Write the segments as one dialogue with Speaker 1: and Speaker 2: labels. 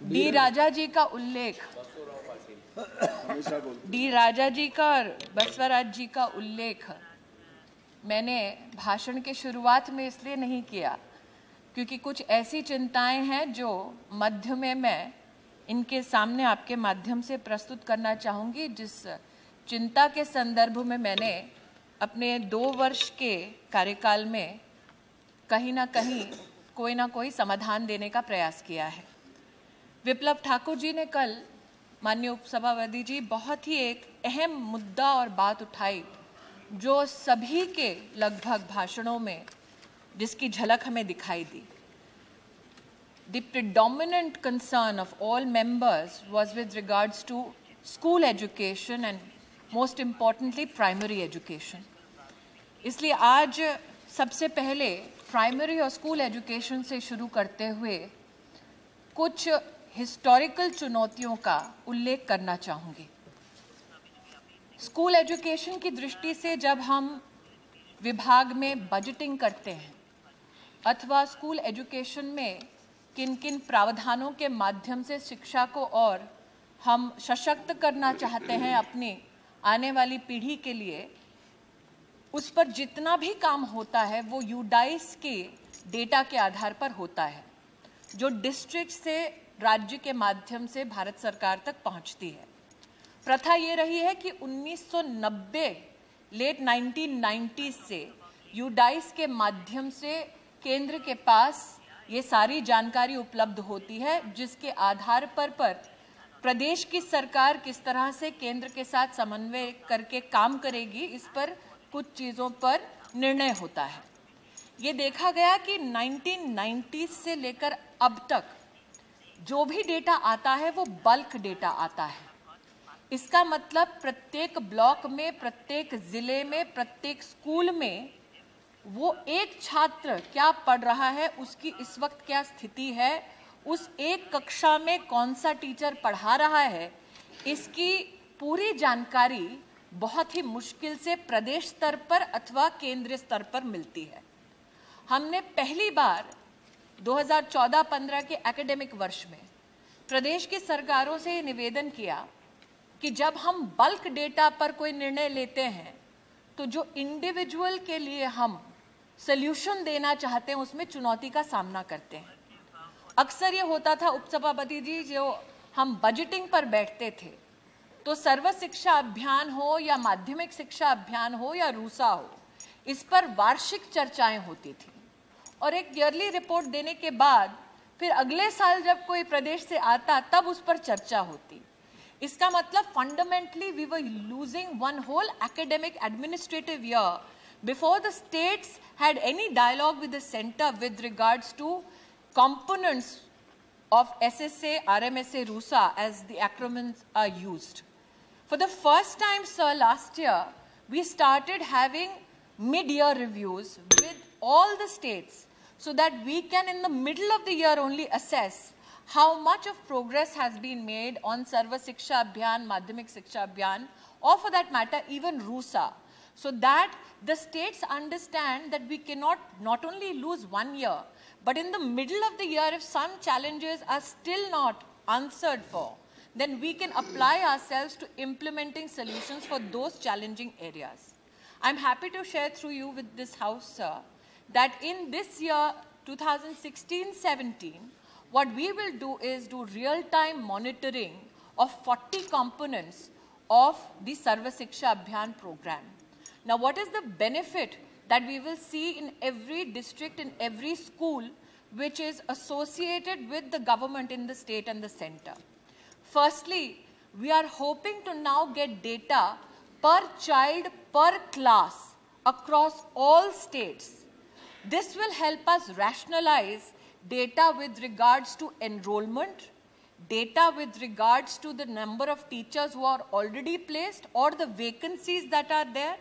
Speaker 1: D राजा जी का उल्लेख, D राजा जी का और बसवराज जी का उल्लेख मैंने भाषण के शुरुआत में इसलिए नहीं किया क्योंकि कुछ ऐसी चिंताएं हैं जो मध्य में मैं इनके सामने आपके माध्यम से प्रस्तुत करना चाहूँगी, जिस चिंता के संदर्भ में मैंने अपने 2 वर्ष के कार्यकाल में कहीं ना कहीं कोई ना कोई समाधान देने का प्रयास किया है। विप्लव ठाकुर जी ने कल, माननीय उपसभापति जी, बहुत ही एक अहम मुद्दा और बात उठाई जो सभी के लगभग भाषणों में जिसकी झलक हमें दिखाई दी। The predominant concern of all members was with regards to school education and most importantly primary education. इसलिए आज सबसे पहले प्राइमरी और स्कूल एजुकेशन से शुरू करते हुए कुछ हिस्टोरिकल चुनौतियों का उल्लेख करना चाहूँगी। स्कूल एजुकेशन की दृष्टि से जब हम विभाग में बजटिंग करते हैं अथवा स्कूल एजुकेशन में किन किन प्रावधानों के माध्यम से शिक्षा को और हम सशक्त करना चाहते हैं अपनी आने वाली पीढ़ी के लिए, उस पर जितना भी काम होता है वो यूडाइस के डेटा के आधार पर होता है जो डिस्ट्रिक्ट से राज्य के माध्यम से भारत सरकार तक पहुंचती है। प्रथा ये रही है कि 1990 लेट 1990 से यूडाइस के माध्यम से केंद्र के पास ये सारी जानकारी उपलब्ध होती है, जिसके आधार पर प्रदेश की सरकार किस तरह से केंद्र के साथ समन्वय करके काम करेगी, इस पर कुछ चीज़ों पर निर्णय होता है। ये देखा गया कि 1990 से लेकर अब तक जो भी डेटा आता है वो बल्क डेटा आता है। इसका मतलब प्रत्येक ब्लॉक में, प्रत्येक जिले में, प्रत्येक स्कूल में वो एक छात्र क्या पढ़ रहा है, उसकी इस वक्त क्या स्थिति है, उस एक कक्षा में कौन सा टीचर पढ़ा रहा है, इसकी पूरी जानकारी बहुत ही मुश्किल से प्रदेश स्तर पर अथवा केंद्रीय स्तर पर मिलती है। हमने पहली बार 2014-15 के एकेडमिक वर्ष में प्रदेश की सरकारों से निवेदन किया कि जब हम बल्क डेटा पर कोई निर्णय लेते हैं तो जो इंडिविजुअल के लिए हम सॉल्यूशन देना चाहते हैं उसमें चुनौती का सामना करते हैं। अक्सर ये होता था उपसभापति जी, जो हम बजटिंग पर बैठते थे तो सर्व शिक्षा अभियान हो या माध्यमिक शिक्षा अभियान हो या रूसा हो, इस पर वार्षिक चर्चाएं होती थी और एक ईयरली रिपोर्ट देने के बाद फिर अगले साल जब कोई प्रदेश से आता तब उस पर चर्चा होती। इसका मतलब fundamentally we were losing one whole academic administrative year before the states had any dialogue with the center with regards to components of SSA, RMSA, RUSA as the acronyms are used. For the first time, sir, last year, we started having mid-year reviews with all the states so that we can in the middle of the year only assess how much of progress has been made on Sarva Shiksha Abhiyan, Madhyamik Shiksha Abhiyan, or for that matter even RUSA, so that the states understand that we cannot not only lose 1 year, but in the middle of the year if some challenges are still not answered for, then we can apply ourselves to implementing solutions for those challenging areas. I'm happy to share through you with this House, sir, that in this year 2016-17, what we will do is do real-time monitoring of 40 components of the Sarva Shiksha Abhiyan program. Now, what is the benefit that we will see in every district, in every school, which is associated with the government in the state and the center? Firstly, we are hoping to now get data per child, per class across all states. This will help us rationalize data with regards to enrollment, data with regards to the number of teachers who are already placed or the vacancies that are there,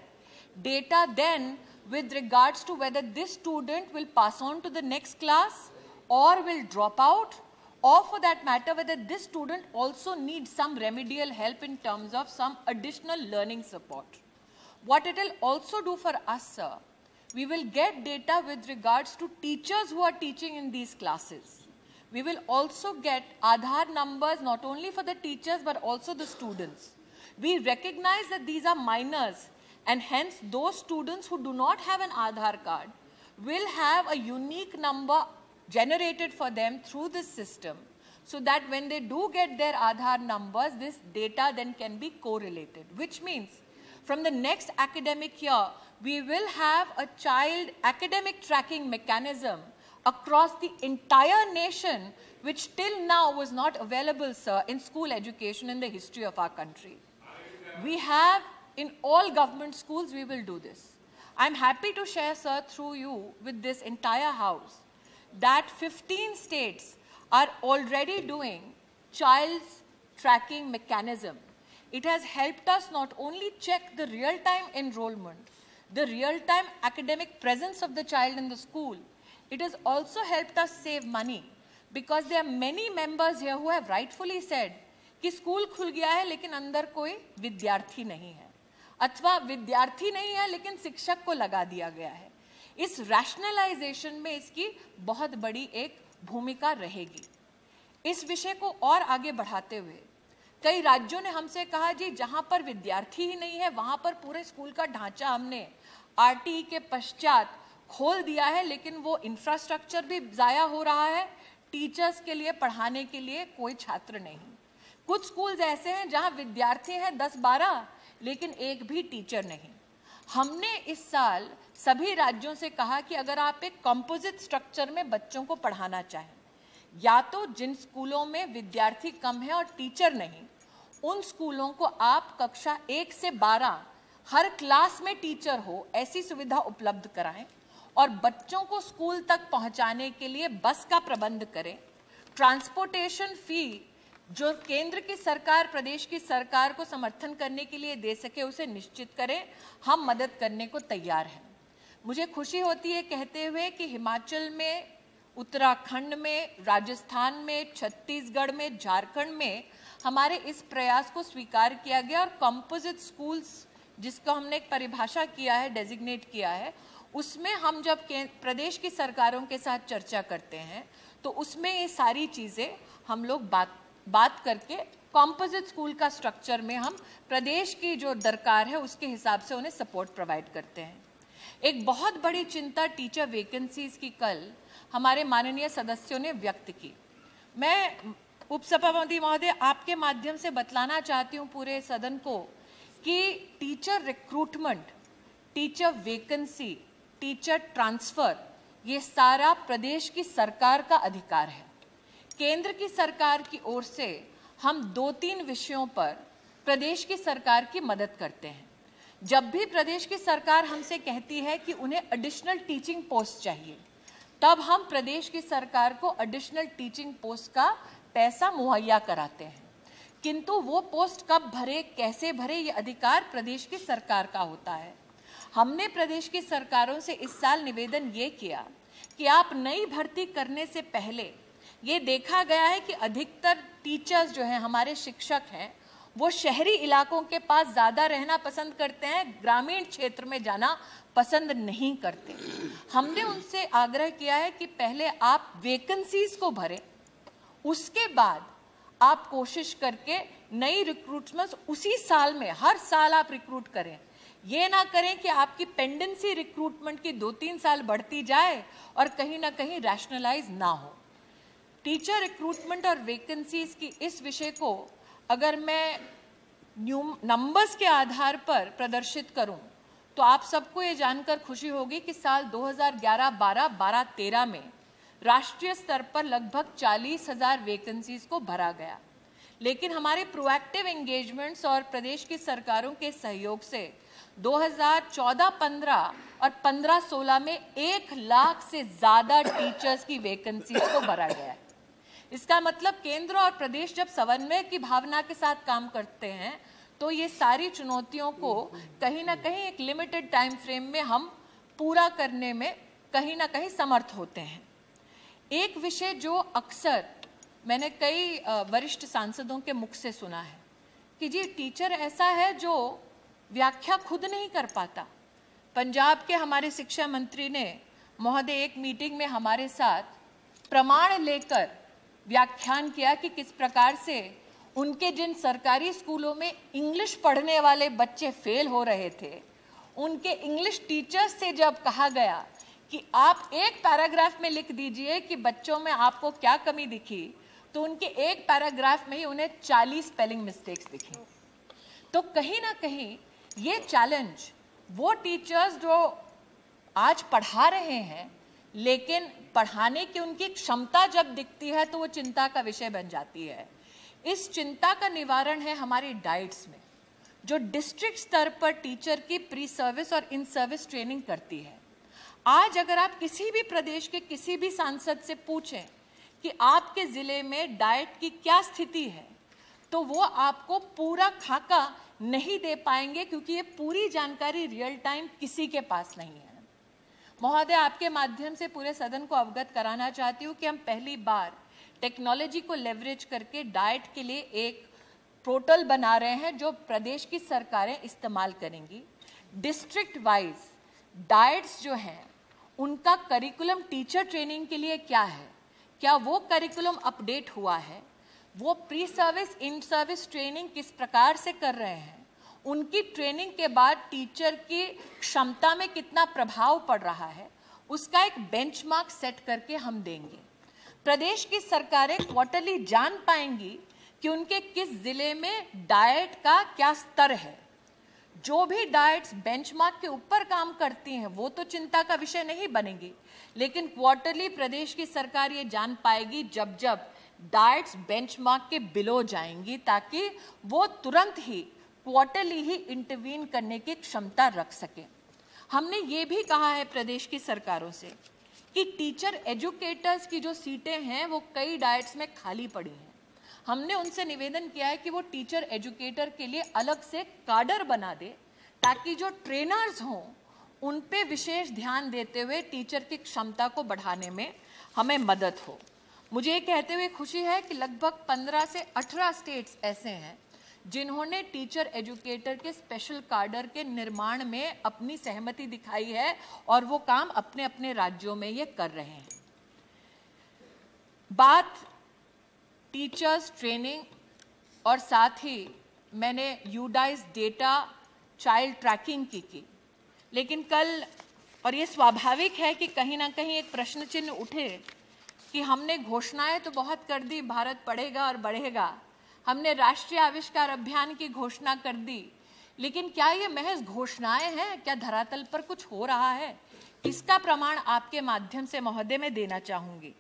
Speaker 1: data then with regards to whether this student will pass on to the next class or will drop out, or for that matter whether this student also needs some remedial help in terms of some additional learning support. What it will also do for us, sir, we will get data with regards to teachers who are teaching in these classes. we will also get Aadhaar numbers not only for the teachers but also the students. We recognize that these are minors, and hence those students who do not have an Aadhaar card will have a unique number generated for them through this system, so that when they do get their Aadhaar numbers, this data then can be correlated, which means from the next academic year, we will have a child academic tracking mechanism across the entire nation, which till now was not available, sir, in school education in the history of our country. We have, in all government schools, we will do this. I'm happy to share, sir, through you with this entire house, that 15 states are already doing child's tracking mechanism. It has helped us not only check the real-time enrollment, the real-time academic presence of the child in the school, it has also helped us save money, because there are many members here who have rightfully said कि school खुल गया है लेकिन अंदर कोई विद्यार्थी नहीं है, अथवा विद्यार्थी नहीं है लेकिन शिक्षक को लगा दिया गया है। इस रैशनलाइजेशन में इसकी बहुत बड़ी एक भूमिका रहेगी। इस विषय को और आगे बढ़ाते हुए कई राज्यों ने हमसे कहा, जी जहां पर विद्यार्थी ही नहीं है वहां पर पूरे स्कूल का ढांचा हमने आरटीई के पश्चात खोल दिया है, लेकिन वो इंफ्रास्ट्रक्चर भी जाया हो रहा है, टीचर्स के लिए पढ़ाने के लिए कोई छात्र नहीं। कुछ स्कूल्स ऐसे हैं जहां विद्यार्थी हैं 10-12 लेकिन एक भी टीचर नहीं। हमने इस साल सभी राज्यों से कहा कि अगर आप एक कंपोजिट स्ट्रक्चर में बच्चों को पढ़ाना चाहें, या तो जिन स्कूलों में विद्यार्थी कम है और टीचर नहीं, उन स्कूलों को आप कक्षा 1 से 12 हर क्लास में टीचर हो ऐसी सुविधा उपलब्ध कराएं, और बच्चों को स्कूल तक पहुंचाने के लिए बस का प्रबंध करें। ट्रांसपोर्टेशन फी जो केंद्र की सरकार प्रदेश की सरकार को समर्थन करने के लिए दे सके उसे निश्चित करें, हम मदद करने को तैयार हैं। मुझे खुशी होती है कहते हुए कि हिमाचल में, उत्तराखंड में, राजस्थान में, छत्तीसगढ़ में, झारखंड में हमारे इस प्रयास को स्वीकार किया गया, और कंपोजिट स्कूल्स जिसको हमने एक परिभाषा किया है, डेजिग्नेट किया है, उसमें हम जब प्रदेश की सरकारों के साथ चर्चा करते हैं तो उसमें ये सारी चीज़ें हम लोग बात करके कंपोजिट स्कूल का स्ट्रक्चर में हम प्रदेश की जो दरकार है उसके हिसाब से उन्हें सपोर्ट प्रोवाइड करते हैं। एक बहुत बड़ी चिंता टीचर वैकेंसीज की कल हमारे माननीय सदस्यों ने व्यक्त की। मैं उपसभापति महोदय आपके माध्यम से बतलाना चाहती हूँ पूरे सदन को कि teacher recruitment, teacher vacancy, teacher transfer, ये सारा प्रदेश की सरकार का अधिकार है। केंद्र की सरकार की ओर से हम 2-3 विषयों पर प्रदेश की सरकार की मदद करते हैं। जब भी प्रदेश की सरकार हमसे कहती है कि उन्हें एडिशनल टीचिंग पोस्ट चाहिए, तब हम प्रदेश की सरकार को एडिशनल टीचिंग पोस्ट का पैसा मुहैया कराते हैं, किंतु वो पोस्ट कब भरे, कैसे भरे, ये अधिकार प्रदेश की सरकार का होता है। हमने प्रदेश की सरकारों से इस साल निवेदन ये किया कि आप नई भर्ती करने से पहले, ये देखा गया है कि अधिकतर टीचर्स जो हैं, हमारे शिक्षक हैं, वो शहरी इलाकों के पास ज़्यादा रहना पसंद करते हैं, ग्रामीण क्षेत्र में जाना पसंद नहीं करते। हमने उनसे आग्रह किया है कि पहले आप वैकेंसीज को भरें, उसके बाद आप कोशिश करके नई रिक्रूटमेंट्स उसी साल में, हर साल आप रिक्रूट करें। ये ना करें कि आपकी पेंडेंसी रिक्रूटमेंट की 2-3 साल बढ़ती जाए और कहीं ना कहीं रैशनलाइज ना हो। टीचर रिक्रूटमेंट और वैकेंसीज की इस विषय को अगर मैं नंबर्स के आधार पर प्रदर्शित करूं तो आप सबको ये जानकर खुशी होगी कि साल 2011-12, 12-13 में राष्ट्रीय स्तर पर लगभग 40,000 वैकेंसीज को भरा गया। लेकिन हमारे प्रोएक्टिव एंगेजमेंट्स और प्रदेश की सरकारों के सहयोग से 2014-15 और 15-16 में 1 लाख से ज़्यादा टीचर्स की वैकेंसीज को भरा गया है। इसका मतलब केंद्र और प्रदेश जब समन्वय की भावना के साथ काम करते हैं तो ये सारी चुनौतियों को कहीं ना कहीं एक लिमिटेड टाइम फ्रेम में हम पूरा करने में कहीं ना कहीं समर्थ होते हैं। एक विषय जो अक्सर मैंने कई वरिष्ठ सांसदों के मुख से सुना है कि जी टीचर ऐसा है जो व्याख्या खुद नहीं कर पाता। पंजाब के हमारे शिक्षा मंत्री ने महोदय एक मीटिंग में हमारे साथ प्रमाण लेकर व्याख्यान किया कि किस प्रकार से उनके जिन सरकारी स्कूलों में इंग्लिश पढ़ने वाले बच्चे फेल हो रहे थे, उनके इंग्लिश टीचर्स से जब कहा गया कि आप एक पैराग्राफ में लिख दीजिए कि बच्चों में आपको क्या कमी दिखी, तो उनके एक पैराग्राफ में ही उन्हें 40 स्पेलिंग मिस्टेक्स दिखी। तो कहीं ना कहीं ये चैलेंज वो टीचर्स जो आज पढ़ा रहे हैं, लेकिन पढ़ाने की उनकी क्षमता जब दिखती है तो वो चिंता का विषय बन जाती है। इस चिंता का निवारण है हमारी डाइट्स में, जो डिस्ट्रिक्ट स्तर पर टीचर की प्री सर्विस और इन सर्विस ट्रेनिंग करती है। आज अगर आप किसी भी प्रदेश के किसी भी सांसद से पूछें कि आपके जिले में डाइट की क्या स्थिति है, तो वो आपको पूरा खाका नहीं दे पाएंगे, क्योंकि ये पूरी जानकारी रियल टाइम किसी के पास नहीं है। महोदय, आपके माध्यम से पूरे सदन को अवगत कराना चाहती हूँ कि हम पहली बार टेक्नोलॉजी को लेवरेज करके डाइट के लिए एक पोर्टल बना रहे हैं जो प्रदेश की सरकारें इस्तेमाल करेंगी। डिस्ट्रिक्ट वाइज डाइट्स जो हैं उनका करिकुलम टीचर ट्रेनिंग के लिए क्या है, क्या वो करिकुलम अपडेट हुआ है, वो pre service in service training किस प्रकार से कर रहे हैं, उनकी ट्रेनिंग के बाद टीचर की क्षमता में कितना प्रभाव पड़ रहा है, उसका एक बेंचमार्क सेट करके हम देंगे। प्रदेश की सरकारें क्वार्टरली जान पाएंगी कि उनके किस जिले में डाइट का क्या स्तर है। जो भी डाइट्स बेंचमार्क के ऊपर काम करती हैं वो तो चिंता का विषय नहीं बनेगी, लेकिन क्वार्टरली प्रदेश की सरकार ये जान पाएगी जब जब डाइट्स बेंचमार्क के बिलो जाएंगी, ताकि वो तुरंत ही क्वार्टरली ही इंटरवीन करने की क्षमता रख सके। हमने ये भी कहा है प्रदेश की सरकारों से कि टीचर एजुकेटर्स की जो सीटें हैं वो कई डाइट्स में खाली पड़ी हैं। हमने उनसे निवेदन किया है कि वो टीचर एजुकेटर के लिए अलग से काडर बना दे, ताकि जो ट्रेनर्स हों उन पे विशेष ध्यान देते हुए टीचर की क्षमता को बढ़ाने में हमें मदद हो। मुझे ये कहते हुए खुशी है कि लगभग 15 से 18 स्टेट्स ऐसे हैं जिन्होंने टीचर एजुकेटर के स्पेशल काडर के निर्माण में अपनी सहमति दिखाई है और वो काम अपने अपने राज्यों में ये कर रहे हैं। बात टीचर्स ट्रेनिंग और साथ ही मैंने यूडाइस डेटा चाइल्ड ट्रैकिंग की, लेकिन कल, और ये स्वाभाविक है कि कहीं ना कहीं एक प्रश्न चिन्ह उठे कि हमने घोषणाएं तो बहुत कर दी, भारत पढ़ेगा और बढ़ेगा, हमने राष्ट्रीय आविष्कार अभियान की घोषणा कर दी, लेकिन क्या ये महज घोषणाएं हैं, क्या धरातल पर कुछ हो रहा है? इसका प्रमाण आपके माध्यम से महोदय मैं देना चाहूंगी।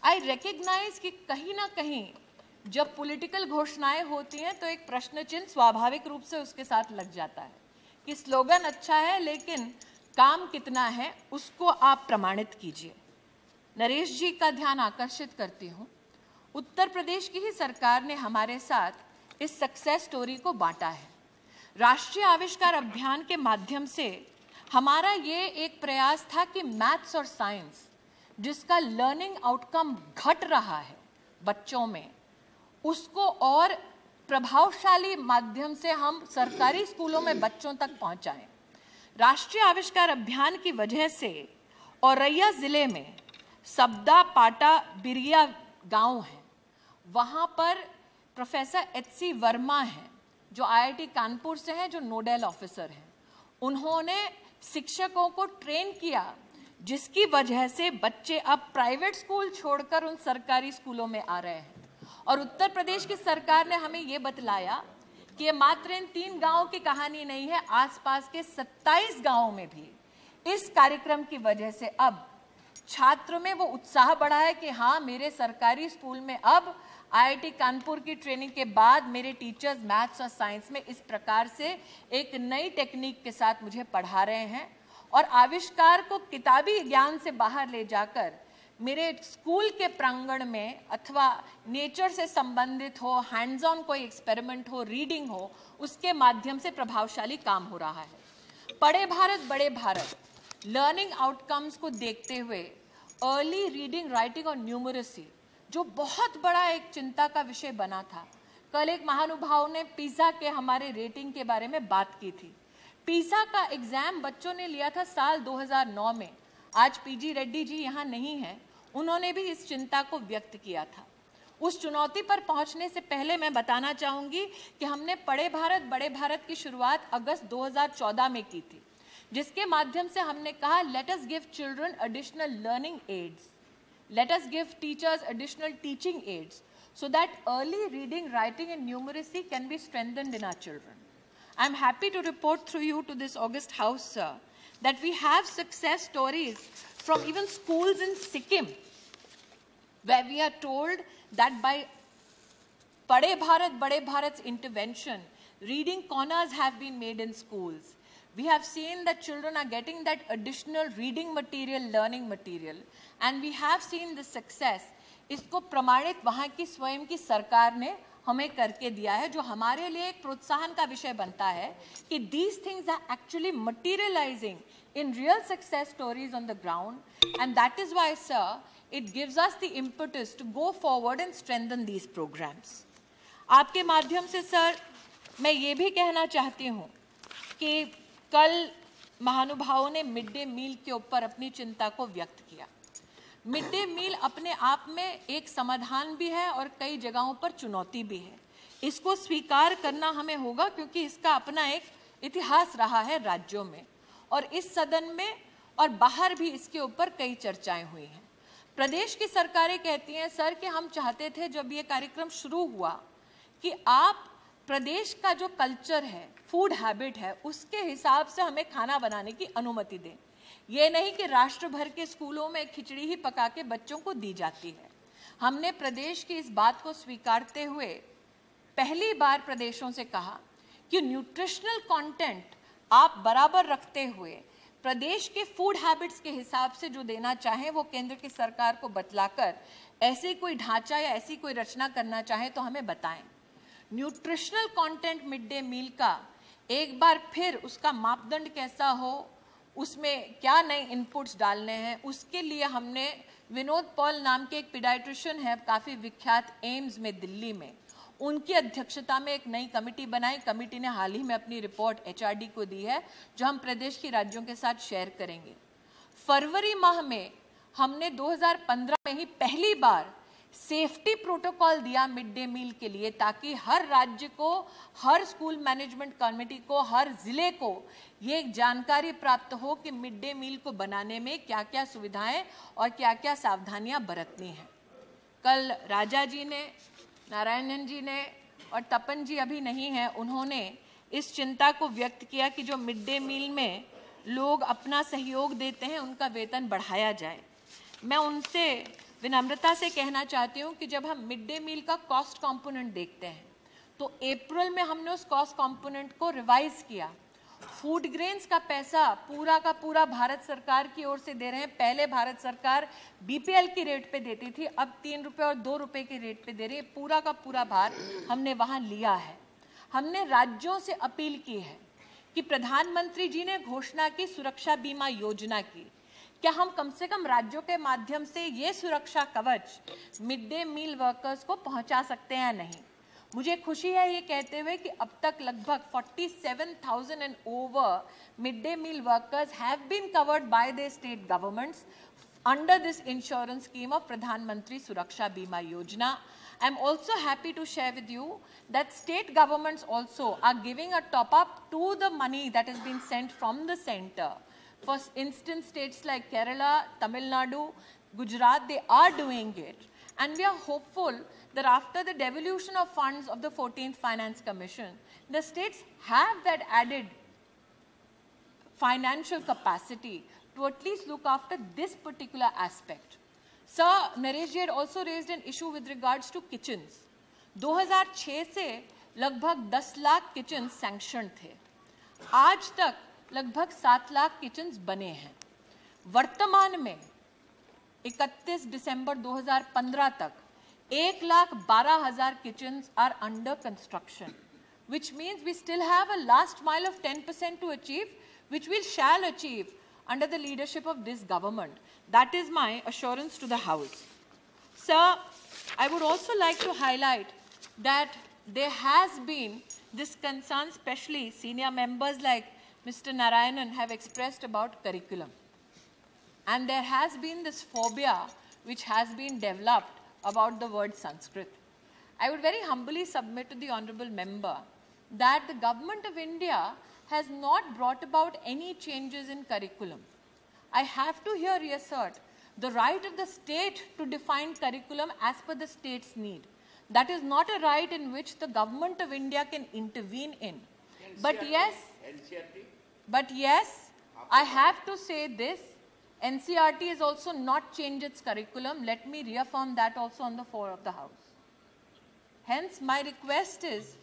Speaker 1: आई रिकग्नाइज कि कहीं ना कहीं जब पॉलिटिकल घोषणाएं होती हैं तो एक प्रश्न चिन्ह स्वाभाविक रूप से उसके साथ लग जाता है कि स्लोगन अच्छा है लेकिन काम कितना है, उसको आप प्रमाणित कीजिए। नरेश जी का ध्यान आकर्षित करती हूँ, उत्तर प्रदेश की ही सरकार ने हमारे साथ इस सक्सेस स्टोरी को बांटा है। राष्ट्रीय आविष्कार अभियान के माध्यम से हमारा ये एक प्रयास था कि मैथ्स और साइंस जिसका लर्निंग आउटकम घट रहा है बच्चों में, उसको और प्रभावशाली माध्यम से हम सरकारी स्कूलों में बच्चों तक पहुंचाएं। राष्ट्रीय आविष्कार अभियान की वजह से औरैया जिले में सबदा, पाटा, बिरिया गांव है, वहां पर प्रोफेसर एच.सी. वर्मा हैं जो IIT कानपुर से हैं, जो नोडल ऑफिसर हैं। उन्होंने शिक्षकों को ट्रेन किया, जिसकी वजह से बच्चे अब प्राइवेट स्कूल छोड़कर उन सरकारी स्कूलों में आ रहे हैं। और उत्तर प्रदेश की सरकार ने हमें ये बतलाया कि ये मात्र इन 3 गांवों की कहानी नहीं है, आसपास के 27 गांवों में भी इस कार्यक्रम की वजह से अब छात्र में वो उत्साह बढ़ा है कि हाँ, मेरे सरकारी स्कूल में अब IIT कानपुर की ट्रेनिंग के बाद मेरे टीचर्स मैथ्स और साइंस में इस प्रकार से एक नई टेक्निक के साथ मुझे पढ़ा रहे हैं, और आविष्कार को किताबी ज्ञान से बाहर ले जाकर मेरे स्कूल के प्रांगण में अथवा नेचर से संबंधित हो, हैंड्स ऑन कोई एक्सपेरिमेंट हो, रीडिंग हो, उसके माध्यम से प्रभावशाली काम हो रहा है। पढ़े भारत बड़े भारत लर्निंग आउटकम्स को देखते हुए अर्ली रीडिंग, राइटिंग और न्यूमरेसी जो बहुत बड़ा एक चिंता का विषय बना था, कल एक महानुभाव ने पिज़्ज़ा के हमारे रेटिंग के बारे में बात की थी। पिज़्ज़ा का एग्जाम बच्चों ने लिया था साल 2009 में। आज PG रेड्डी जी यहाँ नहीं हैं, उन्होंने भी इस चिंता को व्यक्त किया था। उस चुनौती पर पहुंचने से पहले मैं बताना चाहूंगी कि हमने पढ़े भारत बड़े भारत की शुरुआत अगस्त 2014 में की थी, जिसके माध्यम से हमने कहा let us give children additional learning aids, let us give teachers additional teaching aids so that early reading, writing and numeracy can be strengthened in our children. I am happy to report through you to this august house, sir, that we have success stories from even schools in Sikkim, where we are told that by Padhe Bharat's intervention, reading corners have been made in schools. We have seen that children are getting that additional reading material, learning material, and we have seen the success. इसको प्रमाणित वहाँ की स्वयं की सरकार ने हमें करके दिया है, जो हमारे लिए एक प्रोत्साहन का विषय बनता है कि these things are actually materializing in real success stories on the ground, and that is why, sir, it gives us the impetus to go forward and strengthen these programs. आपके माध्यम से सर मैं ये भी कहना चाहती हूँ कि कल महानुभावों ने मिड डे मील के ऊपर अपनी चिंता को व्यक्त किया। मिड डे मील अपने आप में एक समाधान भी है और कई जगहों पर चुनौती भी है। इसको स्वीकार करना हमें होगा क्योंकि इसका अपना एक इतिहास रहा है राज्यों में, और इस सदन में और बाहर भी इसके ऊपर कई चर्चाएं हुई हैं। प्रदेश की सरकारें कहती हैं सर कि हम चाहते थे जब ये कार्यक्रम शुरू हुआ कि आप प्रदेश का जो कल्चर है, फूड हैबिट है, उसके हिसाब से हमें खाना बनाने की अनुमति दें। ये नहीं कि राष्ट्र भर के स्कूलों में खिचड़ी ही पका के बच्चों को दी जाती है। हमने प्रदेश की इस बात को स्वीकारते हुए पहली बार प्रदेशों से कहा कि न्यूट्रिशनल कंटेंट आप बराबर रखते हुए प्रदेश के फूड हैबिट्स के हिसाब से जो देना चाहें वो केंद्र की सरकार को बतलाकर ऐसे कोई ढांचा या ऐसी कोई रचना करना चाहे तो हमें बताएं। Nutritional content mid day meal का एक बार फिर उसका मापदंड कैसा हो, उसमें क्या नए इनपुट्स डालने हैं, उसके लिए हमने विनोद पॉल नाम के एक पीडियाट्रिशियन है काफ़ी विख्यात एम्स में दिल्ली में, उनकी अध्यक्षता में एक नई कमेटी बनाई। कमेटी ने हाल ही में अपनी रिपोर्ट एचआरडी को दी है, जो हम प्रदेश के राज्यों के साथ शेयर करेंगे। फरवरी माह में हमने 2015 में ही पहली बार सेफ्टी प्रोटोकॉल दिया मिड डे मील के लिए, ताकि हर राज्य को, हर स्कूल मैनेजमेंट कमेटी को, हर जिले को ये जानकारी प्राप्त हो कि मिड डे मील को बनाने में क्या क्या सुविधाएं और क्या क्या सावधानियां बरतनी हैं। कल राजा जी ने, नारायणन जी ने और तपन जी अभी नहीं हैं, उन्होंने इस चिंता को व्यक्त किया कि जो मिड डे मील में लोग अपना सहयोग देते हैं उनका वेतन बढ़ाया जाए। मैं उनसे विनम्रता से कहना चाहती हूँ कि जब हम मिड डे मील का कॉस्ट कंपोनेंट देखते हैं तो अप्रैल में हमने उस कॉस्ट कंपोनेंट को रिवाइज किया। फूड ग्रेन्स का पैसा पूरा का पूरा भारत सरकार की ओर से दे रहे हैं। पहले भारत सरकार बीपीएल की रेट पे देती थी, अब 3 रुपये और 2 रुपये की रेट पे दे रही है। पूरा का पूरा भार हमने वहाँ लिया है। हमने राज्यों से अपील की है कि प्रधानमंत्री जी ने घोषणा की सुरक्षा बीमा योजना की, क्या हम कम से कम राज्यों के माध्यम से ये सुरक्षा कवच मिड डे मील वर्कर्स को पहुंचा सकते हैं या नहीं। मुझे खुशी है ये कहते हुए कि अब तक लगभग 47,000 and over mid day meal workers have been covered by the state governments under this insurance scheme of Pradhan Mantri Suraksha Bima Yojana. I am also happy to share with you that state governments also are giving a top up to the money that has been sent from the center. For instance, states like Kerala, Tamil Nadu, Gujarat, they are doing it. And we are hopeful that after the devolution of funds of the 14th Finance Commission, the states have that added financial capacity to at least look after this particular aspect. Sir, Naresh ji had also raised an issue with regards to kitchens. 2006 से लगभग 10 lakh kitchen sanction थे, आज तक लगभग 7 lakh kitchens बने हैं। वर्तमान में 31 दिसंबर 2015 तक 1,12,000 kitchens are under construction, which means we still have a last mile of 10% to achieve, which we shall achieve under the leadership of this government. That is my assurance to the House. Sir, I would also like to highlight that there has been this concern, especially senior members like Mr. Narayanan have expressed about curriculum. And there has been this phobia which has been developed about the word Sanskrit. I would very humbly submit to the honorable member that the government of India has not brought about any changes in curriculum. I have to here reassert the right of the state to define curriculum as per the state's need. That is not a right in which the government of India can intervene in. But yes, I have to say this, NCERT has also not changed its curriculum. Let me reaffirm that also on the floor of the House. Hence, my request is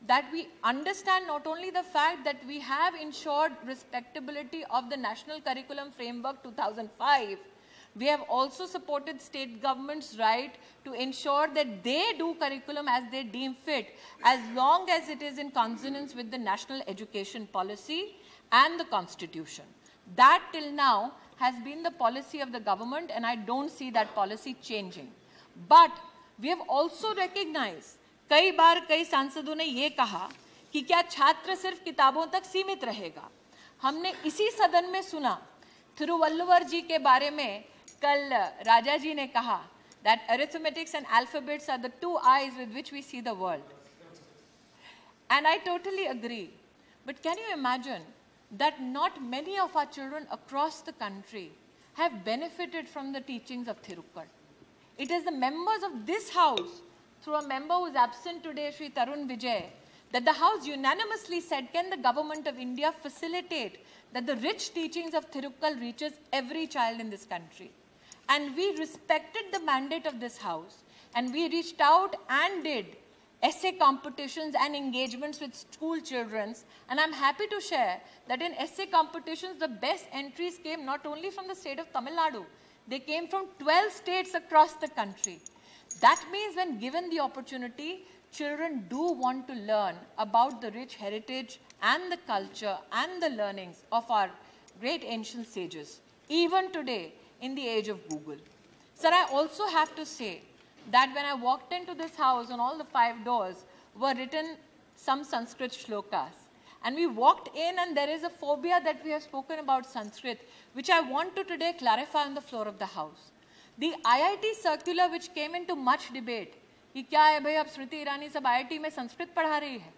Speaker 1: that we understand not only the fact that we have ensured respectability of the National Curriculum Framework 2005, we have also supported state governments' right to ensure that they do curriculum as they deem fit, as long as it is in consonance with the national education policy and the Constitution. That till now has been the policy of the government, and I don't see that policy changing. But we have also recognized, कई बार कई सांसदों ने ये कहा कि क्या छात्र सिर्फ किताबों तक सीमित रहेगा। हमने इसी सदन में सुना थिरुवल्लुवर जी के बारे में, कल राजा जी ने कहा that arithmetics and alphabets are the two eyes with which we see the world. And I totally agree. But can you imagine that not many of our children across the country have benefited from the teachings of Thirukal? It is the members of this House, through a member who is absent today, Sri Tarun Vijay, that the House unanimously said, can the government of India facilitate that the rich teachings of Thirukal reaches every child in this country? And we respected the mandate of this House, and we reached out and did essay competitions and engagements with school children. And I'm happy to share that in essay competitions, the best entries came not only from the state of Tamil Nadu, they came from 12 states across the country. That means when given the opportunity, children do want to learn about the rich heritage and the culture and the learnings of our great ancient sages, even today in the age of Google. Sir, I also have to say that when I walked into this house, on all the 5 doors were written some Sanskrit shlokas. And we walked in, and there is a phobia that we have spoken about Sanskrit, which I want to today clarify on the floor of the House. The IIT circular which came into much debate, कि क्या है भाई, अब स्मृति ईरानी सब IIT में संस्कृत पढ़ा रही है।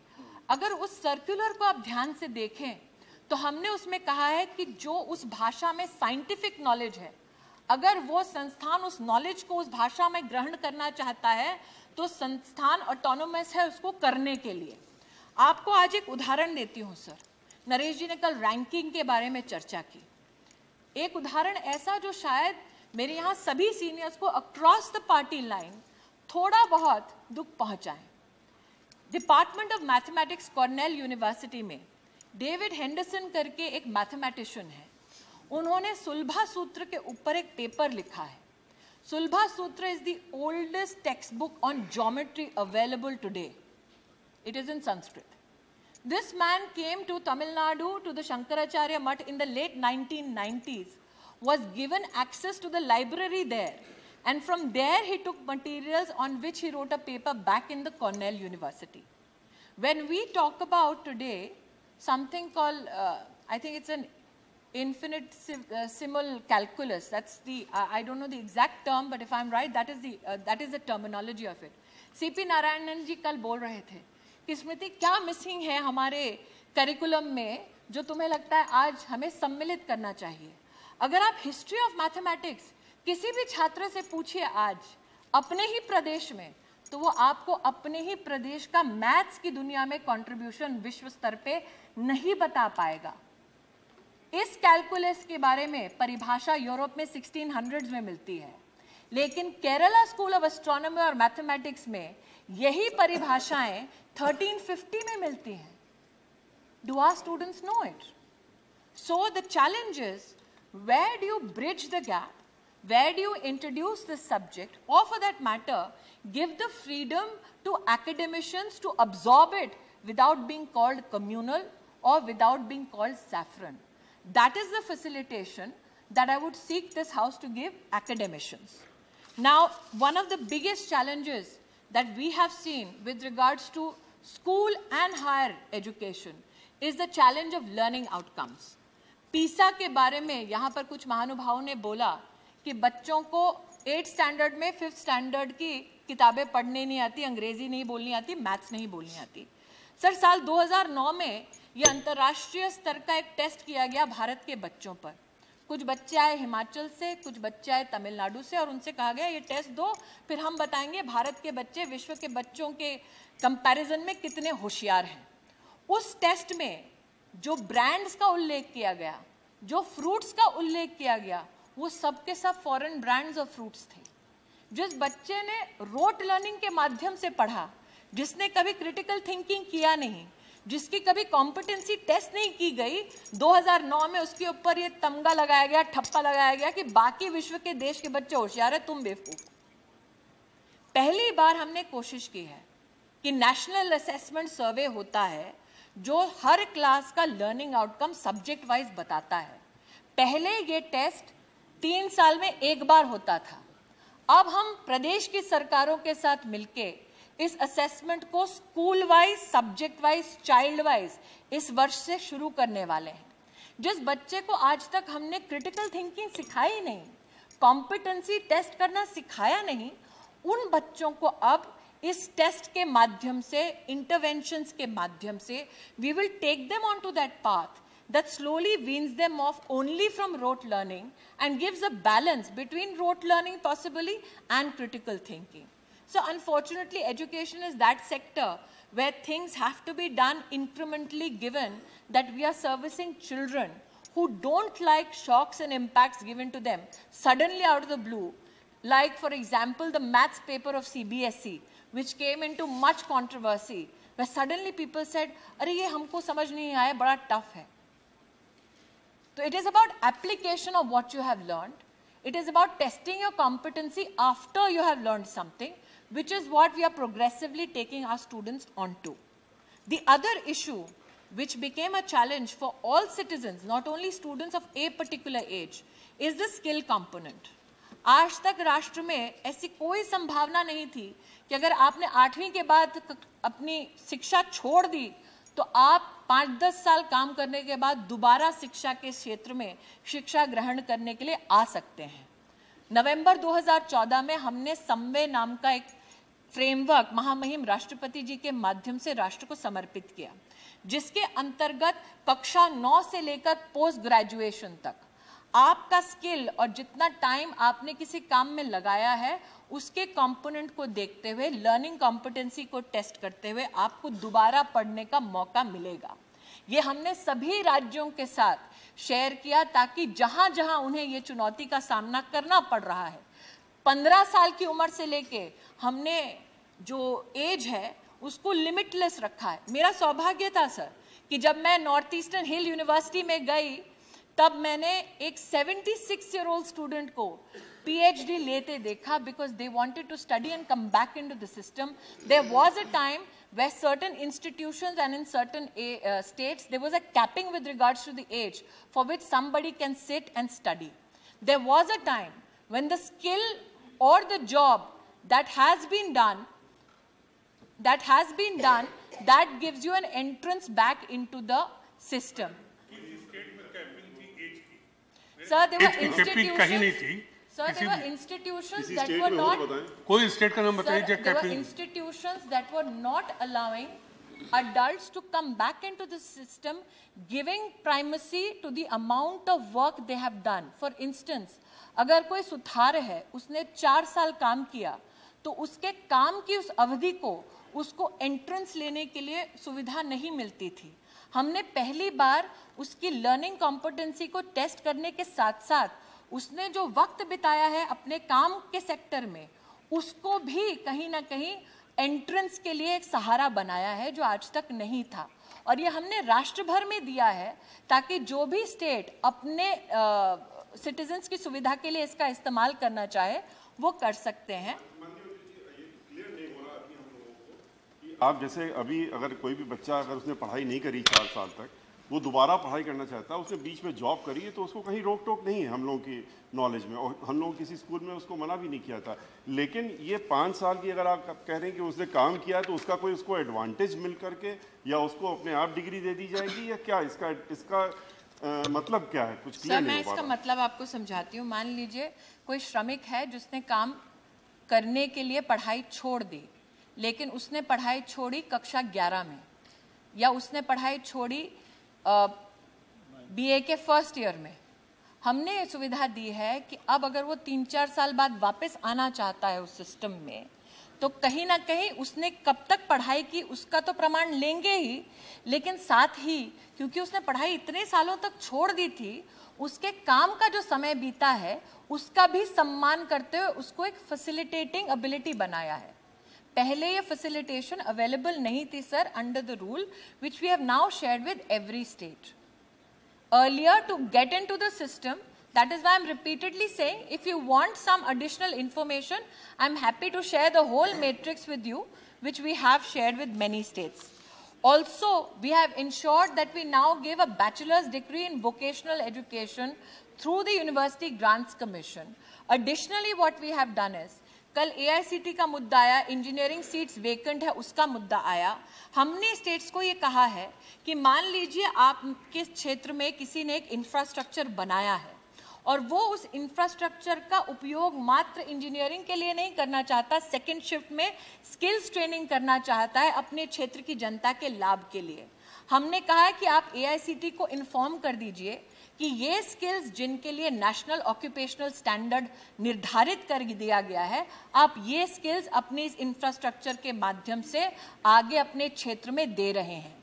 Speaker 1: अगर उस सर्कुलर को आप ध्यान से देखें, तो हमने उसमें कहा है कि जो उस भाषा में साइंटिफिक नॉलेज है, अगर वो संस्थान उस नॉलेज को उस भाषा में ग्रहण करना चाहता है, तो संस्थान ऑटोनोमस है उसको करने के लिए। आपको आज एक उदाहरण देती हूँ सर। नरेश जी ने कल रैंकिंग के बारे में चर्चा की। एक उदाहरण ऐसा जो शायद मेरे यहाँ सभी सीनियर्स को अक्रॉस द पार्टी लाइन थोड़ा बहुत दुख पहुंचाए। Department of mathematics Cornell university में डेविड हेंडरसन करके एक मैथमेटिशियन है, उन्होंने सुलभा सूत्र के ऊपर एक पेपर लिखा है। सुलभा सूत्र is the oldest text book on geometry available today. It is in Sanskrit. This man came to Tamil Nadu, to the Shankaracharya Mutt in the late 1990s, was given access to the library there, and from there he took materials on which he wrote a paper back in the Cornell University. When we talk about today something called, I think it's an infinitesimal calculus, that's the, I don't know the exact term, but if I'm right, that is the terminology of it. C.P. Narayanan ji कल बोल रहे थे कि स्मृति क्या missing है हमारे curriculum में जो तुम्हें लगता है आज हमें सम्मिलित करना चाहिए। अगर आप हिस्ट्री ऑफ मैथमेटिक्स किसी भी छात्र से पूछिए आज अपने ही प्रदेश में, तो वो आपको अपने ही प्रदेश का मैथ्स की दुनिया में कंट्रीब्यूशन विश्व स्तर पे नहीं बता पाएगा। इस कैलकुलस के बारे में परिभाषा यूरोप में 1600s में मिलती है, लेकिन केरला स्कूल ऑफ एस्ट्रोनॉमी और मैथमेटिक्स में यही परिभाषाएं 1350 में मिलती हैं। Do our students know it? So the challenge is, where do you bridge the gap? Where do you introduce this subject? Or for that matter, give the freedom to academicians to absorb it without being called communal or without being called saffron. That is the facilitation that I would seek this House to give academicians. Now, one of the biggest challenges that we have seen with regards to school and higher education is the challenge of learning outcomes. PISA के बारे में यहाँ पर कुछ महानुभावों ने बोला कि बच्चों को 8th स्टैंडर्ड में 5th स्टैंडर्ड की किताबें पढ़ने नहीं आती, अंग्रेजी नहीं बोलनी आती, मैथ्स नहीं बोलनी आती। सर, साल 2009 में ये अंतर्राष्ट्रीय स्तर का एक टेस्ट किया गया भारत के बच्चों पर। कुछ बच्चे आए हिमाचल से, कुछ बच्चे आए तमिलनाडु से, और उनसे कहा गया ये टेस्ट दो, फिर हम बताएंगे भारत के बच्चे विश्व के बच्चों के कंपैरिजन में कितने होशियार हैं। उस टेस्ट में जो ब्रांड्स का उल्लेख किया गया, जो फ्रूट्स का उल्लेख किया गया, वो सब के सब फॉरेन ब्रांड्स और फ्रूट्स थे। जिस बच्चे ने रोट लर्निंग के माध्यम से पढ़ा, जिसने कभी क्रिटिकल थिंकिंग किया नहीं, जिसकी कभी कॉम्पिटेंसी टेस्ट नहीं की गई, 2009 में उसके ऊपर ये तमगा लगाया गया, ठप्पा लगाया गया कि बाकी विश्व के देश के बच्चे होशियार है, तुम बेवकूफ। पहली बार हमने कोशिश की है कि नेशनल असेसमेंट सर्वे होता है जो हर क्लास का लर्निंग आउटकम सब्जेक्ट वाइज बताता है। पहले ये टेस्ट 3 साल में एक बार होता था। अब हम प्रदेश की सरकारों के साथ मिलके इस असेसमेंट को school wise, subject wise, child wise इस वर्ष से शुरू करने वाले हैं। जिस बच्चे को आज तक हमने क्रिटिकल थिंकिंग सिखाई नहीं, कॉम्पिटेंसी टेस्ट करना सिखाया नहीं, उन बच्चों को अब इस टेस्ट के माध्यम से, इंटरवेंशंस के माध्यम से, we will take them on to that path that slowly weans them off only from rote learning and gives a balance between rote learning possibly and critical thinking. So unfortunately, education is that sector where things have to be done incrementally, given that we are servicing children who don't like shocks and impacts given to them suddenly out of the blue. Like for example, the maths paper of CBSE, which came into much controversy, where suddenly people said, "अरे ये हमको समझ नहीं आया, बड़ा tough है." So it is about application of what you have learned. It is about testing your competency after you have learned something, which is what we are progressively taking our students onto. The other issue, which became a challenge for all citizens, not only students of a particular age, is the skill component. आज तक राष्ट्र में ऐसी कोई संभावना नहीं थी कि अगर आपने 8वीं के बाद अपनी शिक्षा छोड़ दी तो आप 5-10 साल काम करने के बाद दोबारा शिक्षा के क्षेत्र में शिक्षा ग्रहण करने के लिए आ सकते हैं। नवंबर 2014 में हमने समवे नाम का एक फ्रेमवर्क महामहिम राष्ट्रपति जी के माध्यम से राष्ट्र को समर्पित किया, जिसके अंतर्गत कक्षा 9 से लेकर पोस्ट ग्रेजुएशन तक आपका स्किल और जितना टाइम आपने किसी काम में लगाया है उसके कंपोनेंट को देखते हुए, लर्निंग कॉम्पिटेंसी को टेस्ट करते हुए आपको दोबारा पढ़ने का मौका मिलेगा। ये हमने सभी राज्यों के साथ शेयर किया ताकि जहां जहां उन्हें ये चुनौती का सामना करना पड़ रहा है, 15 साल की उम्र से लेके हमने जो एज है उसको लिमिटलेस रखा है। मेरा सौभाग्य था सर कि जब मैं नॉर्थ ईस्टर्न हिल यूनिवर्सिटी में गई तब मैंने एक 76-year-old स्टूडेंट को PhD लेते देखा, because they wanted to study and come back into the system. There was a time where certain institutions and in certain states there was a capping with regards to the age for which somebody can sit and study. There was a time when the skill or the job that has been done that gives you an entrance back into the system. Sir, there were institutions. Sir, there were institutions that were not.
Speaker 2: कोई state का नाम बताइए।
Speaker 1: There were institutions that were not allowing adults to come back into the system, giving primacy to the amount of work they have done. For instance, अगर कोई सुथार है, उसने 4 साल काम किया, तो उसके काम की उस अवधि को उसको एंट्रेंस लेने के लिए सुविधा नहीं मिलती थी। हमने पहली बार उसकी लर्निंग कॉम्पिटेंसी को टेस्ट करने के साथ साथ उसने जो वक्त बिताया है अपने काम के सेक्टर में, उसको भी कहीं ना कहीं एंट्रेंस के लिए एक सहारा बनाया है जो आज तक नहीं था। और ये हमने राष्ट्र भर में दिया है ताकि जो भी स्टेट अपने सिटीजन्स की सुविधा के लिए इसका इस्तेमाल करना चाहे वो कर सकते हैं।
Speaker 3: आप जैसे अभी अगर कोई भी बच्चा अगर उसने पढ़ाई नहीं करी 4 साल तक, वो दोबारा पढ़ाई करना चाहता है, उसने बीच में जॉब करी है, तो उसको कहीं रोक टोक नहीं है हम लोगों की नॉलेज में, और हम लोग किसी स्कूल में उसको मना भी नहीं किया था। लेकिन ये 5 साल की अगर आप कह रहे हैं कि उसने काम किया तो उसका कोई उसको एडवांटेज मिल करके या उसको अपने आप डिग्री दे दी जाएगी या क्या इसका मतलब क्या है, कुछ
Speaker 1: सर
Speaker 3: क्लियर
Speaker 1: मैं
Speaker 3: नहीं हो
Speaker 1: इसका
Speaker 3: पा रहा।
Speaker 1: मतलब आपको समझाती हूँ। मान लीजिए कोई श्रमिक है जिसने काम करने के लिए पढ़ाई छोड़ दी, लेकिन उसने पढ़ाई छोड़ी कक्षा 11 में, या उसने पढ़ाई छोड़ी बीए के फर्स्ट ईयर में। हमने ये सुविधा दी है कि अब अगर वो 3-4 साल बाद वापस आना चाहता है उस सिस्टम में, तो कहीं ना कहीं उसने कब तक पढ़ाई की उसका तो प्रमाण लेंगे ही, लेकिन साथ ही क्योंकि उसने पढ़ाई इतने सालों तक छोड़ दी थी, उसके काम का जो समय बीता है उसका भी सम्मान करते हुए उसको एक फैसिलिटेटिंग एबिलिटी बनाया है। पहले ये फैसिलिटेशन अवेलेबल नहीं थी sir, under the rule which we have now shared with every state. Earlier, to get into the system, that is why I'm repeatedly saying, if you want some additional information, I'm happy to share the whole matrix with you, which we have shared with many states. Also, we have ensured that we now give a bachelor's degree in vocational education through the University Grants Commission. Additionally, what we have done is, कल AICT का मुद्दा आया, engineering seats vacant है उसका मुद्दा आया। हमने states को ये कहा है कि मान लीजिए आपके क्षेत्र में किसी ने एक इंफ्रास्ट्रक्चर बनाया है और वो उस इंफ्रास्ट्रक्चर का उपयोग मात्र इंजीनियरिंग के लिए नहीं करना चाहता, सेकेंड शिफ्ट में स्किल्स ट्रेनिंग करना चाहता है अपने क्षेत्र की जनता के लाभ के लिए। हमने कहा है कि आप AICT को इन्फॉर्म कर दीजिए कि ये स्किल्स जिनके लिए नेशनल ऑक्यूपेशनल स्टैंडर्ड निर्धारित कर दिया गया है, आप ये स्किल्स अपने इस इंफ्रास्ट्रक्चर के माध्यम से आगे अपने क्षेत्र में दे रहे हैं,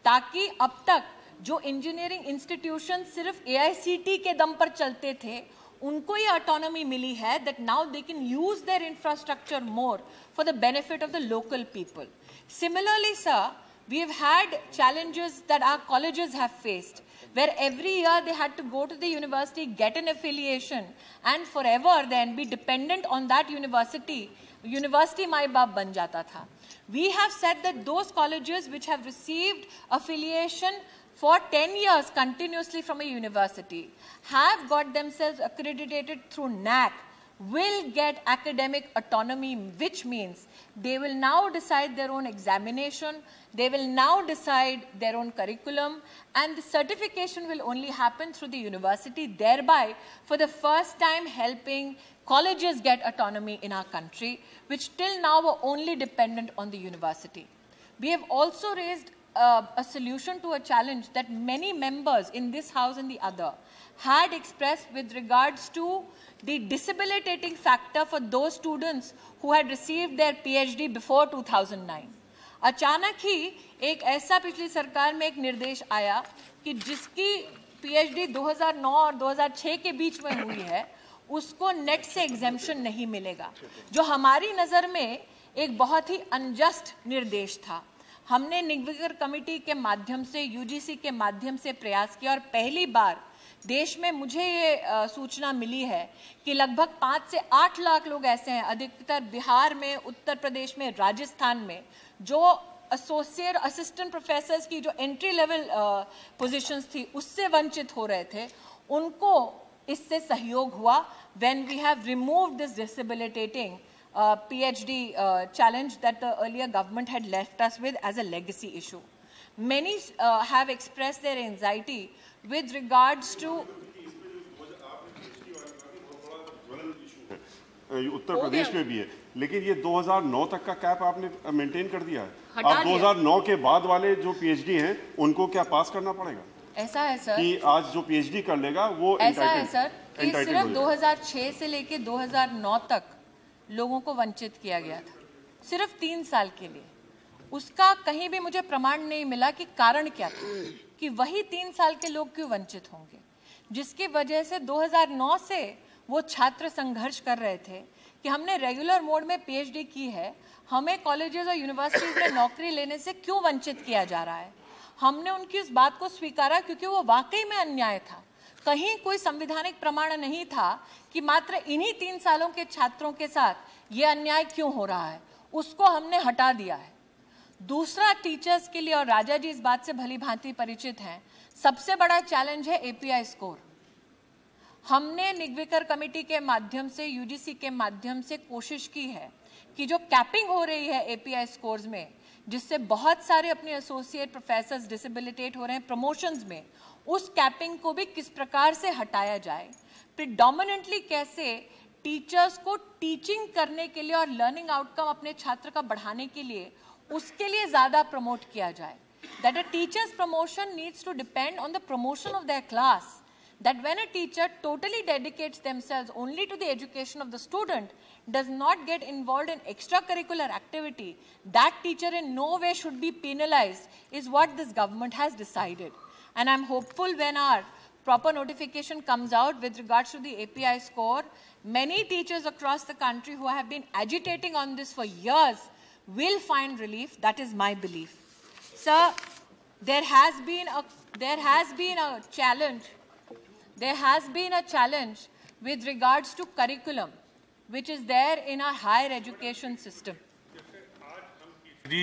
Speaker 1: ताकि अब तक जो इंजीनियरिंग इंस्टीट्यूशन सिर्फ AICT के दम पर चलते थे, उनको ये ऑटोनॉमी मिली है that now they can use their infrastructure more for the benefit of the local people. Similarly, sir, we have had challenges that our colleges have faced, where every year they had to go to the university, get an affiliation, and forever then be dependent on that university. University माई बाप बन जाता था। We have said that those colleges which have received affiliation for 10 years continuously from a university, have got themselves accredited through NAC, will get academic autonomy, which means they will now decide their own examination, they will now decide their own curriculum, and the certification will only happen through the university, thereby for the first time helping colleges get autonomy in our country, which till now were only dependent on the university. We have also raised a solution to a challenge that many members in this house and the other had expressed with regards to the disabilitating factor for those students who had received their PhD before 2009. अचानक ही एक ऐसा पिछली सरकार में एक निर्देश आया कि जिसकी PhD 2009 और 2006 के बीच में हुई है, उसको नेट से एग्जेम्पशन नहीं मिलेगा, जो हमारी नज़र में एक बहुत ही अनजस्ट निर्देश था। हमने निगवेकर कमेटी के माध्यम से, UGC के माध्यम से प्रयास किया और पहली बार देश में मुझे ये सूचना मिली है कि लगभग 5 से 8 लाख लोग ऐसे हैं, अधिकतर बिहार में, उत्तर प्रदेश में, राजस्थान में, जो एसोसिएट असिस्टेंट प्रोफेसर्स की जो एंट्री लेवल पोजीशंस थी उससे वंचित हो रहे थे। उनको इससे सहयोग हुआ when we have removed this disabilitating PhD challenge that the earlier government had left us with as a legacy issue. Many have expressed their anxiety with regards to
Speaker 3: Uttar Pradesh में भी है, लेकिन ये 2009 तक का कैप आपने मेंटेन कर दिया है। अब 2009 के बाद वाले जो PhD हैं उनको क्या पास करना पड़ेगा?
Speaker 1: ऐसा है सर
Speaker 3: कि आज जो PhD कर लेगा वो
Speaker 1: ऐसा है सर कि सिर्फ 2006 से लेके 2009 तक लोगों को वंचित किया गया था, सिर्फ 3 साल के लिए। उसका कहीं भी मुझे प्रमाण नहीं मिला कि कारण क्या था, कि वही 3 साल के लोग क्यों वंचित होंगे, जिसकी वजह से 2009 से वो छात्र संघर्ष कर रहे थे कि हमने रेगुलर मोड में PhD की है, हमें कॉलेजेस और यूनिवर्सिटीज में नौकरी लेने से क्यों वंचित किया जा रहा है। हमने उनकी इस बात को स्वीकारा क्योंकि वो वाकई में अन्याय था। कहीं कोई संवैधानिक प्रमाण नहीं था कि मात्र इन्हीं 3 सालों के छात्रों के साथ ये अन्याय क्यों हो रहा है, उसको हमने हटा दिया है। दूसरा, टीचर्स के लिए, और राजा जी इस बात से भली भांति परिचित हैं, सबसे बड़ा चैलेंज है API स्कोर। हमने निगवेकर कमेटी के माध्यम से, UGC के माध्यम से कोशिश की है कि जो कैपिंग हो रही है API स्कोर्स में, जिससे बहुत सारे अपने एसोसिएट प्रोफेसर्स डिसेबिलिटेट हो रहे हैं प्रमोशंस में, उस कैपिंग को भी किस प्रकार से हटाया जाए, प्रिडोमिनेंटली कैसे टीचर्स को टीचिंग करने के लिए और लर्निंग आउटकम अपने छात्र का बढ़ाने के लिए उसके लिए ज़्यादा प्रमोट किया जाए. That a teacher's promotion needs to depend on the promotion of their class. That when a teacher totally dedicates themselves only to the education of the student, does not get involved in extracurricular activity, that teacher in no way should be penalized, is what this government has decided. And I'm hopeful when our proper notification comes out with regards to the API score, many teachers across the country who have been agitating on this for years will find relief. That is my belief. Sir, there has been a challenge with regards to curriculum, which is there in our higher education system.
Speaker 2: यदि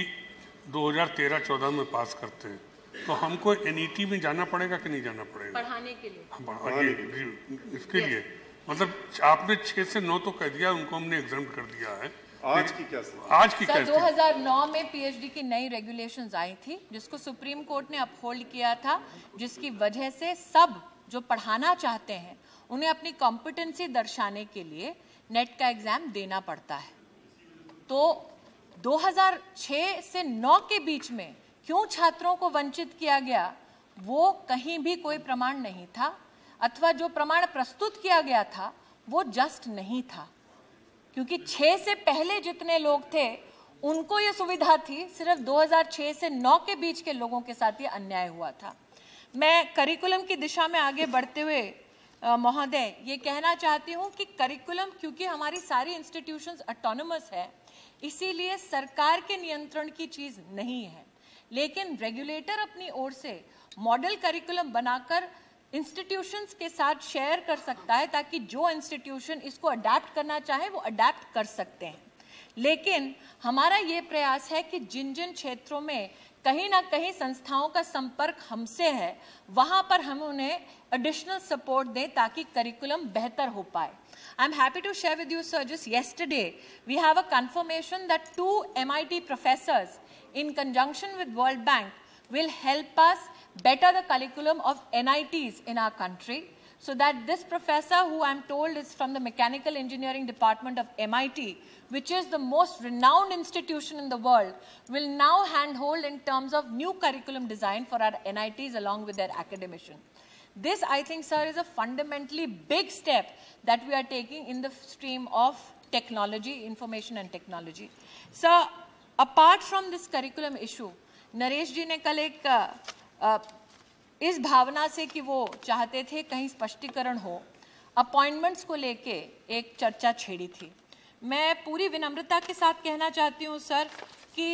Speaker 2: 2013-14 में पास करते हैं तो हमको NET में जाना पड़ेगा कि नहीं जाना पड़ेगा
Speaker 1: पढ़ाने के लिए?
Speaker 2: इसके लिए मतलब आपने 6 से 9 तो कह दिया, उनको हमने एग्जाम्प्ट कर दिया है.
Speaker 3: आज की क्या
Speaker 1: सर 2009 में PhD की नई रेगुलेशंस आई थी जिसको सुप्रीम कोर्ट ने अपहोल्ड किया था, जिसकी वजह से सब जो पढ़ाना चाहते हैं उन्हें अपनी कॉम्पिटेंसी दर्शाने के लिए नेट का एग्जाम देना पड़ता है. तो 2006 से 9 के बीच में क्यों छात्रों को वंचित किया गया, वो कहीं भी कोई प्रमाण नहीं था, अथवा जो प्रमाण प्रस्तुत किया गया था वो जस्ट नहीं था, क्योंकि 6 से पहले जितने लोग थे उनको ये सुविधा थी. सिर्फ 2006 से 9 के बीच के लोगों के साथ ये अन्याय हुआ था. मैं करिकुलम की दिशा में आगे बढ़ते हुए महोदय ये कहना चाहती हूँ कि करिकुलम, क्योंकि हमारी सारी इंस्टीट्यूशंस ऑटोनोमस है, इसीलिए सरकार के नियंत्रण की चीज़ नहीं है, लेकिन रेगुलेटर अपनी ओर से मॉडल करिकुलम बनाकर इंस्टीट्यूशंस के साथ शेयर कर सकता है ताकि जो इंस्टीट्यूशन इसको अडेप्ट करना चाहे वो अडेप्ट कर सकते हैं. लेकिन हमारा ये प्रयास है कि जिन जिन क्षेत्रों में कहीं ना कहीं संस्थाओं का संपर्क हमसे है, वहाँ पर हम उन्हें एडिशनल सपोर्ट दें ताकि करिकुलम बेहतर हो पाए. I'm happy to share with you, sir, just yesterday we have a confirmation that 2 MIT professors in conjunction with World Bank will help us better the curriculum of NITs in our country, so that this professor, who I'm told is from the Mechanical Engineering Department of MIT, which is the most renowned institution in the world, will now handhold in terms of new curriculum design for our NITs along with their academicians. This, I think, sir, is a fundamentally big step that we are taking in the stream of technology, information and technology. Sir, apart from this curriculum issue, Naresh जी ने कल एक इस भावना से कि वो चाहते थे कहीं स्पष्टीकरण हो, अपॉइंटमेंट्स को लेके एक चर्चा छेड़ी थी. मैं पूरी विनम्रता के साथ कहना चाहती हूँ सर कि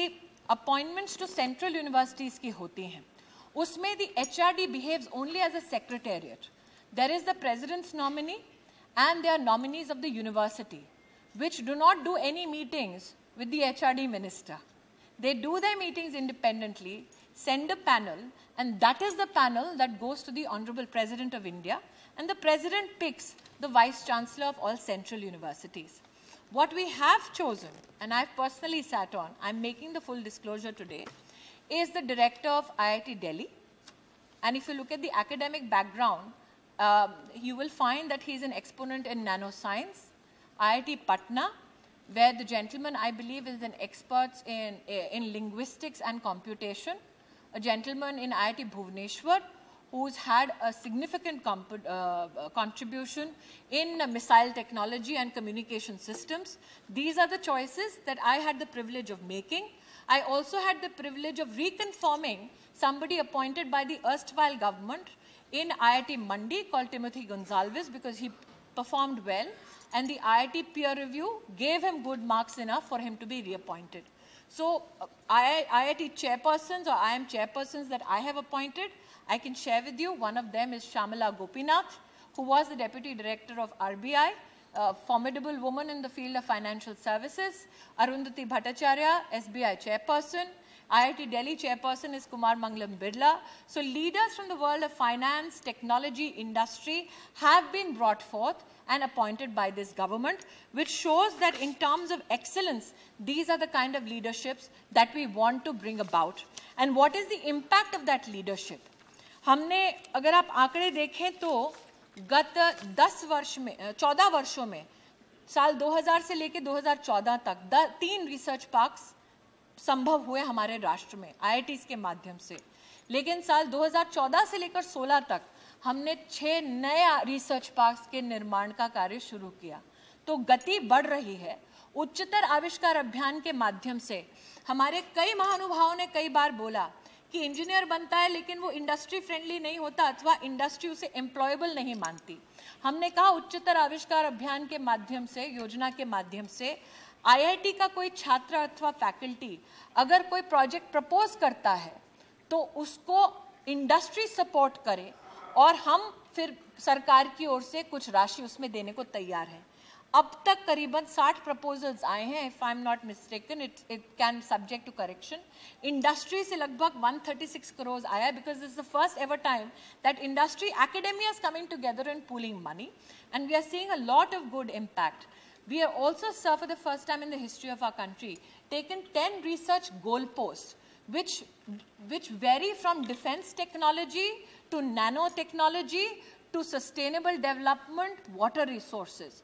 Speaker 1: अपॉइंटमेंट्स जो सेंट्रल यूनिवर्सिटीज़ की होती हैं उसमें the HRD behaves only as a secretariat. There is the president's nominee and they are nominees of the university which do not do any meetings with the HRD minister. They do their meetings independently, send a panel, and that is the panel that goes to the Honorable President of India, and the President picks the Vice Chancellor of all central universities. What we have chosen, and I've personally sat on, I'm making the full disclosure today, is the Director of IIT Delhi. And if you look at the academic background, you will find that he's an exponent in nanoscience. IIT Patna, where the gentleman, I believe, is an expert in linguistics and computation. A gentleman in IIT Bhubaneswar, who's had a significant contribution in missile technology and communication systems. These are the choices that I had the privilege of making. I also had the privilege of reconfirming somebody appointed by the erstwhile government in IIT Mandi called Timothy Gonsalves, because he performed well, and the IIT peer review gave him good marks enough for him to be reappointed. So IIT chairpersons or IIM chairpersons that I have appointed, I can share with you. One of them is Shamala Gopinath, who was the Deputy Director of RBI, a formidable woman in the field of financial services. Arundhati Bhattacharya, SBI chairperson. IIT Delhi chairperson is Kumar Mangalam Birla. So leaders from the world of finance, technology, industry have been brought forth and appointed by this government, which shows that in terms of excellence, these are the kind of leaderships that we want to bring about. And what is the impact of that leadership? हमने, अगर आप आंकड़े देखें तो गत 14 वर्षों में, साल 2000 से लेकर 2014 तक 3 रिसर्च पार्क्स संभव हुए हमारे राष्ट्र में IITs के माध्यम से। लेकिन साल 2014 से लेकर 16 तक हमने 6 नए रिसर्च पार्क्स के निर्माण का कार्य शुरू किया। तो गति बढ़ रही है। उच्चतर आविष्कार अभियान के माध्यम से हमारे कई महानुभावों ने कई बार बोला कि इंजीनियर बनता है लेकिन वो इंडस्ट्री फ्रेंडली नहीं होता अथवा इंडस्ट्री उसे एम्प्लॉयबल नहीं मानती। हमने कहा उच्चतर आविष्कार अभियान के माध्यम से, योजना के माध्यम से IIT का कोई छात्र अथवा फैकल्टी अगर कोई प्रोजेक्ट प्रपोज करता है तो उसको इंडस्ट्री सपोर्ट करे और हम फिर सरकार की ओर से कुछ राशि उसमें देने को तैयार हैं। अब तक करीबन 60 प्रपोजल्स आए हैं, if I am not mistaken, it can subject to correction. Industry से लगभग 136 करोड़ आया है, because this is the first ever time that industry academia is coming together and pooling money, and we are seeing a lot of good impact. We are also, sir, for the first time in the history of our country, taken 10 research goalposts, which vary from defense technology to nanotechnology to sustainable development, water resources.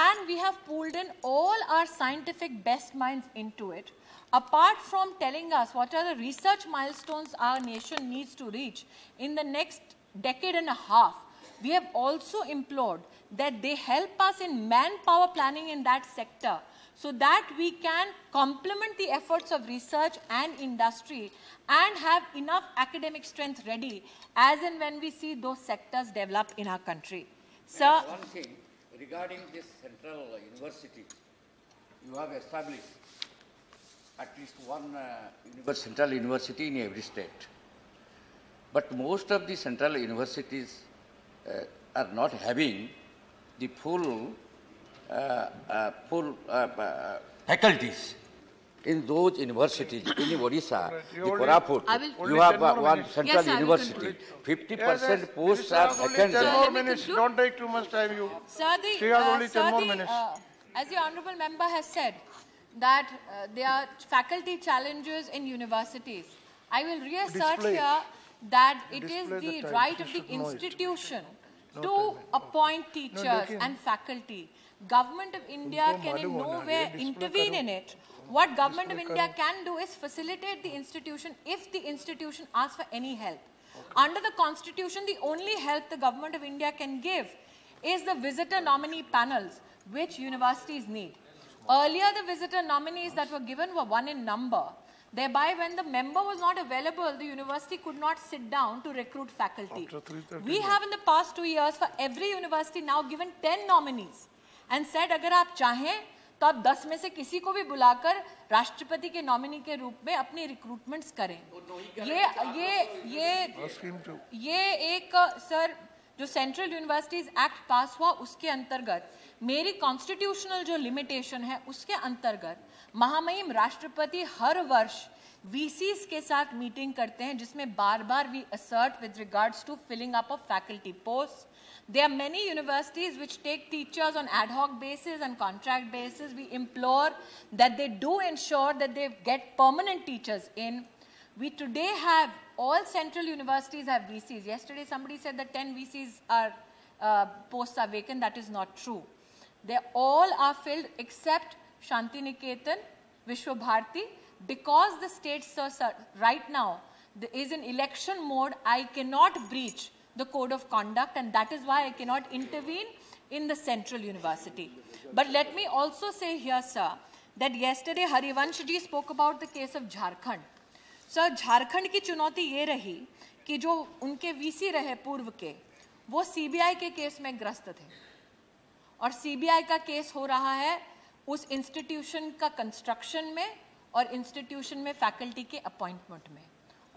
Speaker 1: And we have pulled in all our scientific best minds into it. Apart from telling us what are the research milestones our nation needs to reach in the next decade and a half, we have also implored that they help us in manpower planning in that sector so that we can complement the efforts of research and industry and have enough academic strength ready as and when we see those sectors develop in our country. Sir,
Speaker 4: one thing regarding this central university, you have established at least one central university in every state. But most of the central universities are not having the full faculties in those universities. In Odisha, the Koraput, you have one central university. 50% posts are vacant.
Speaker 5: 10 more minutes. Don't take too much time. You.
Speaker 1: Sir,
Speaker 5: She has only 10 more minutes.
Speaker 1: As the honourable member has said, that there are faculty challenges in universities. I will reassert here that it is the right of the institution to appoint teachers and faculty. Government of India can in no way intervene in it. What Government of India can do is facilitate the institution if the institution asks for any help. Under the Constitution, the only help the Government of India can give is the visitor nominee panels, which universities need. Earlier, the visitor nominees that were given were one in number. Thereby, when the member was not available, the university could not sit down to recruit faculty. We have in the past 2 years for every university now given 10 nominees and said, अगर आप चाहें तो आप 10 में से किसी को भी बुलाकर राष्ट्रपति के नॉमिनी के रूप में अपनी रिक्रूटमेंट्स करें. ये एक सर जो सेंट्रल यूनिवर्सिटीज एक्ट पास हुआ उसके अंतर्गत मेरी कॉन्स्टिट्यूशनल जो लिमिटेशन है उसके अंतर्गत महामहिम राष्ट्रपति हर वर्ष VCs के साथ मीटिंग करते हैं जिसमें बार-बार we assert with regards to filling up of faculty posts. There are many universities which take teachers on ad hoc basis and contract basis. We implore that they do ensure that they get permanent teachers in. We today have all central universities have VCs. Yesterday somebody said that 10 VCs are posts are vacant. That is not true. They all are filled except Shantiniketan, Vishwa Bharati. Because the state right now is in election mode, I cannot breach the code of conduct, and that is why I cannot intervene in the central university. But let me also say here, sir, that yesterday Harivansh ji spoke about the case of Jharkhand. Sir, Jharkhand की चुनौती ये रही कि जो उनके VC रहे पूर्व के, वो CBI के केस में ग्रस्त थे और CBI का केस हो रहा है उस इंस्टीट्यूशन का कंस्ट्रक्शन में और इंस्टीट्यूशन में फैकल्टी के अपॉइंटमेंट में,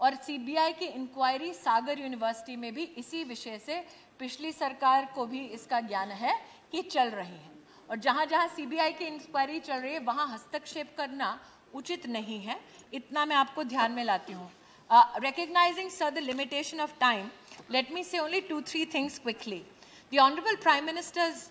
Speaker 1: और CBI की इंक्वायरी सागर यूनिवर्सिटी में भी इसी विषय से पिछली सरकार को भी इसका ज्ञान है कि चल रही है, और जहाँ जहाँ CBI की इंक्वायरी चल रही है वहाँ हस्तक्षेप करना उचित नहीं है. इतना मैं आपको ध्यान में लाती हूँ. Recognizing, sir, the limitation of time, let me say only 2-3 things quickly. The Honorable Prime Minister's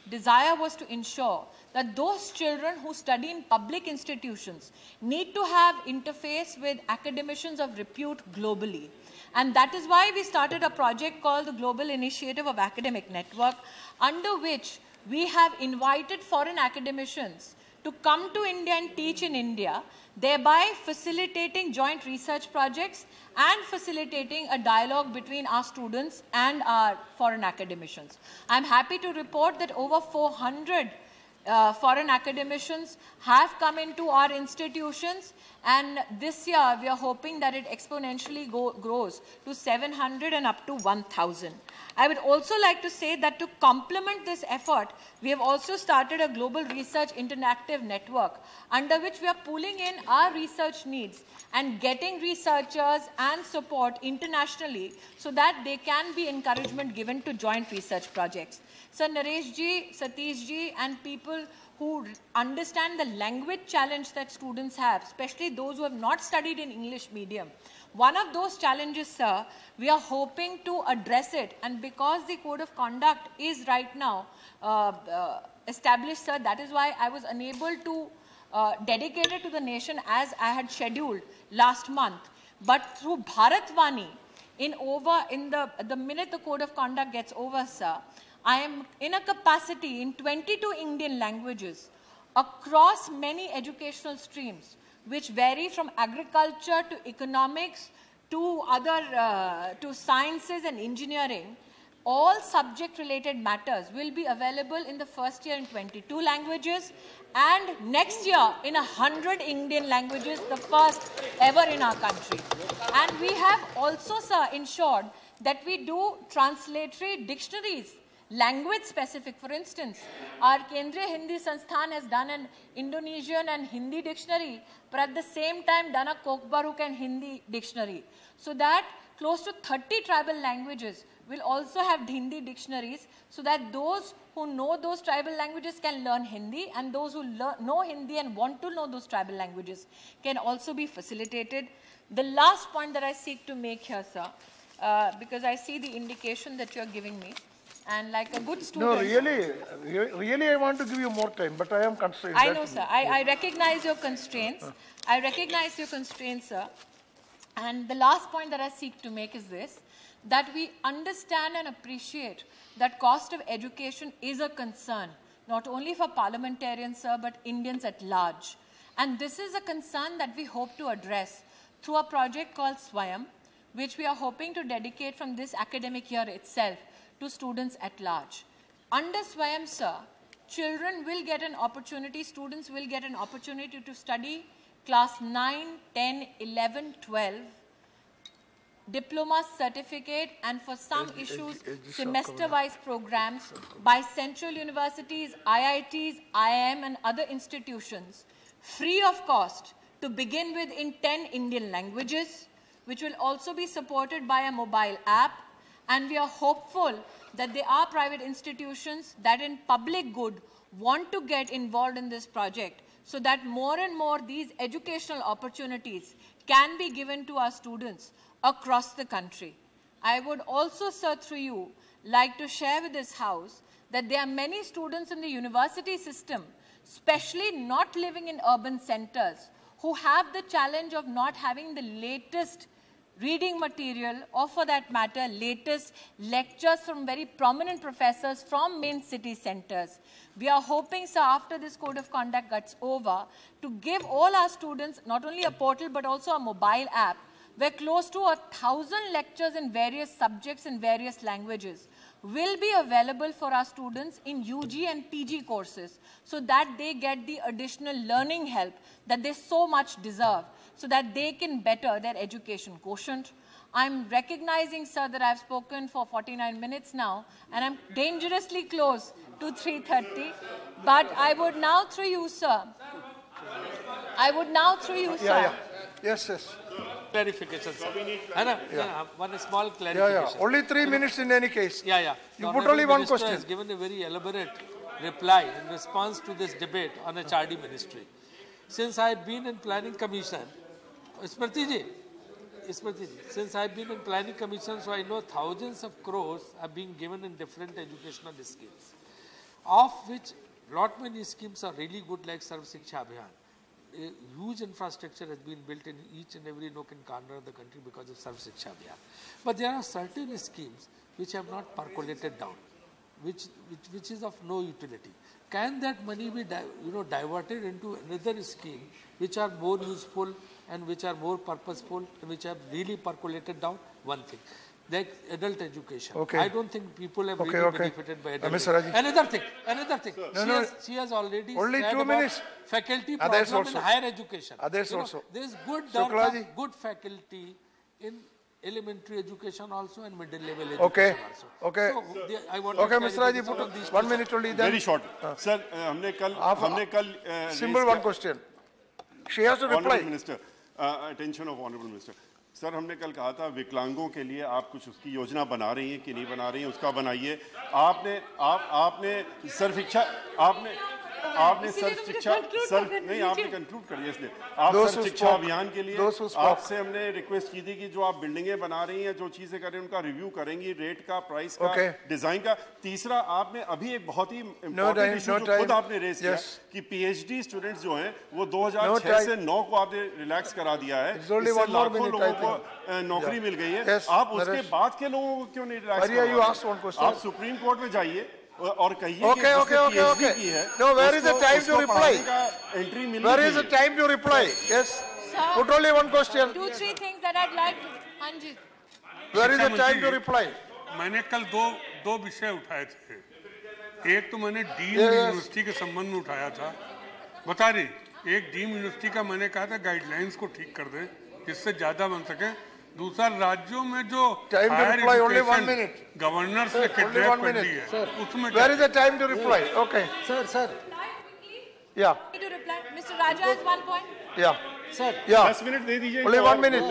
Speaker 1: desire was to ensure that those children who study in public institutions need to have interface with academicians of repute globally. And that is why we started a project called the Global Initiative of Academic Network, under which we have invited foreign academicians to come to India and teach in India, thereby facilitating joint research projects and facilitating a dialogue between our students and our foreign academicians. I'm happy to report that over 400 foreign academicians have come into our institutions, and this year we are hoping that it exponentially grows to 700 and up to 1,000. I would also like to say that to complement this effort, we have also started a Global Research Interactive Network, under which we are pooling in our research needs and getting researchers and support internationally so that there can be encouragement given to joint research projects. So Naresh ji, Satish ji, and people who understand the language challenge that students have, especially those who have not studied in English medium. One of those challenges, sir, we are hoping to address it, and because the code of conduct is right now established, sir, that is why I was unable to dedicate it to the nation as I had scheduled last month. But through Bharatvani, the minute the code of conduct gets over, sir, I am in a capacity in 22 Indian languages across many educational streams, which vary from agriculture to economics to to sciences and engineering. All subject-related matters will be available in the first year in 22 languages, and next year in 100 Indian languages, the first ever in our country. And we have also, sir, ensured that we do translatory dictionaries, language-specific. For instance, our Kendriya Hindi Sansthan has done an Indonesian and Hindi dictionary, but at the same time done a Kokbaruk and Hindi dictionary. So that close to 30 tribal languages will also have Hindi dictionaries, so that those who know those tribal languages can learn Hindi, and those who know Hindi and want to know those tribal languages can also be facilitated. The last point that I seek to make here, sir, because I see the indication that you're giving me, and like a good student...
Speaker 5: No, really I want to give you more time, but I am constrained.
Speaker 1: I know, sir. I recognize your constraints. I recognize your constraints, sir. And the last point that I seek to make is this, that we understand and appreciate that cost of education is a concern, not only for parliamentarians, sir, but Indians at large. And this is a concern that we hope to address through a project called Swayam, which we are hoping to dedicate from this academic year itself to students at large. Under Swayam, sir, children will get an opportunity, students will get an opportunity to study class 9, 10, 11, 12, diploma, certificate, and for some issues, semester-wise programs by central universities, IITs, IIM, and other institutions, free of cost, to begin with in 10 Indian languages, which will also be supported by a mobile app. And we are hopeful that there are private institutions that in public good want to get involved in this project, so that more and more these educational opportunities can be given to our students across the country. I would also, sir, through you, like to share with this House that there are many students in the university system, especially not living in urban centers, who have the challenge of not having the latest reading material, or for that matter, latest lectures from very prominent professors from main city centers. We are hoping, sir, after this code of conduct gets over, to give all our students not only a portal but also a mobile app, where close to 1,000 lectures in various subjects in various languages will be available for our students in UG and PG courses, so that they get the additional learning help that they so much deserve, so that they can better their education quotient. I'm recognizing, sir, that I've spoken for 49 minutes now, and I'm dangerously close to 3:30. But I would now, through you, sir,
Speaker 5: Yes.
Speaker 6: Clarification, sir. One small clarification.
Speaker 5: Only 3 minutes in any case. You put only one question.
Speaker 6: Has given a very elaborate reply in response to this debate on HRD ministry. Since I've been in Planning Commission, Smriti ji, since I've been in Planning Commission, so I know thousands of crores are being given in different educational schemes, of which lot many schemes are really good, like Sarv Shiksha Abhiyan. A huge infrastructure has been built in each and every nook and corner of the country because of Sarv Shiksha Abhiyan. But there are certain schemes which have not percolated down, which is of no utility. Can that money be diverted into another scheme which are more useful and which are more purposeful and which have really percolated down? One thing. Like adult education.
Speaker 5: Okay.
Speaker 6: I don't think people have really benefited by adult
Speaker 5: Mr.
Speaker 6: education. Another thing. She has already
Speaker 5: only
Speaker 6: said
Speaker 5: 2 minutes.
Speaker 6: Faculty
Speaker 5: Others
Speaker 6: problem
Speaker 5: also.
Speaker 6: in higher education.
Speaker 5: Others also.
Speaker 6: There is good good faculty in elementary education also and middle level education
Speaker 5: Okay.
Speaker 6: also.
Speaker 5: Okay.
Speaker 6: So, I want
Speaker 5: Okay,
Speaker 6: to
Speaker 5: Mr. Raji, put 1 minute only. Then
Speaker 3: Very short. Sir, हमने कल
Speaker 5: simple one question. She has to reply.
Speaker 3: Honorable Minister, attention of Honorable Minister. Sir हमने कल कहा था विकलांगों के लिए आप कुछ उसकी योजना बना रही हैं कि नहीं बना रही हैं, उसका बनाइए। आपने सर्व शिक्षा आपने कंक्लूड करिए इसलिए आप सर्व शिक्षा अभियान के लिए आपसे हमने रिक्वेस्ट की थी कि जो आप बिल्डिंगें बना रही हैं, जो चीजें कर रही हैं, उनका रिव्यू करेंगी, रेट का, प्राइस का, डिजाइन का। तीसरा, आपने अभी एक बहुत ही इंपॉर्टेंट इशू जो खुद आपने रेज किया कि पीएचडी स्टूडेंट्स जो हैं वो 2006 से 9 को आपने रिलैक्स करा दिया है, इससे लाखों लोगों को नौकरी मिल गई है। आप उसके बाद के लोगों को क्यों नहीं रिलैक्स? आप सुप्रीम कोर्ट में जाइए और कहिए
Speaker 5: Okay. No, where is the time to reply? Where is the time to reply? Yes. Put only one question.
Speaker 1: 2-3 things that I'd like to. Anjit.
Speaker 5: Where is the time to reply?
Speaker 2: मैंने कल दो विषय उठाए थे। एक तो मैंने deem university के संबंध में उठाया था। बता रही, एक डीम यूनिवर्सिटी का मैंने कहा था गाइडलाइंस को ठीक कर दें जिससे ज्यादा बन सके। दूसरा, राज्यों में जो गवर्नर्स ने किडनैप कर ली है उसमें
Speaker 5: Where is the time to reply? Okay.
Speaker 7: Sir.
Speaker 5: Yeah.
Speaker 1: To reply. Mr. Raja has 1 point.
Speaker 5: Yeah.
Speaker 7: Sir.
Speaker 5: Yeah.
Speaker 3: 10 minute दे दीजिए
Speaker 5: Only 1 minute.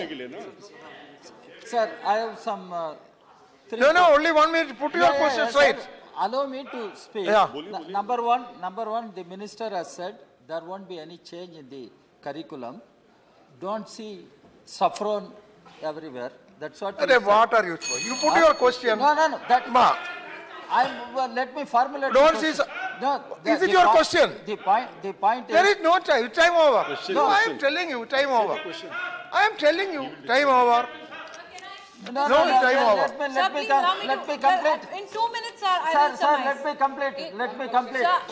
Speaker 7: Sir, I have some.
Speaker 5: No, only 1 minute. Put your question straight.
Speaker 7: Sir, allow me to speak.
Speaker 5: Yeah.
Speaker 7: Number one, the minister has said there won't be any change in the curriculum. Don't see saffron everywhere. That's what.
Speaker 5: What are you? You put your question.
Speaker 7: No. Let me formulate.
Speaker 5: Don't see.
Speaker 7: No.
Speaker 5: Is it your question?
Speaker 7: The point is.
Speaker 5: There is no time. Time over.
Speaker 3: No,
Speaker 5: I am telling you, time over. I am telling you, time over.
Speaker 7: No,
Speaker 5: time over.
Speaker 7: Let me complete.
Speaker 1: In 2 minutes, sir, I will
Speaker 7: Sir, let me complete.
Speaker 1: Sir,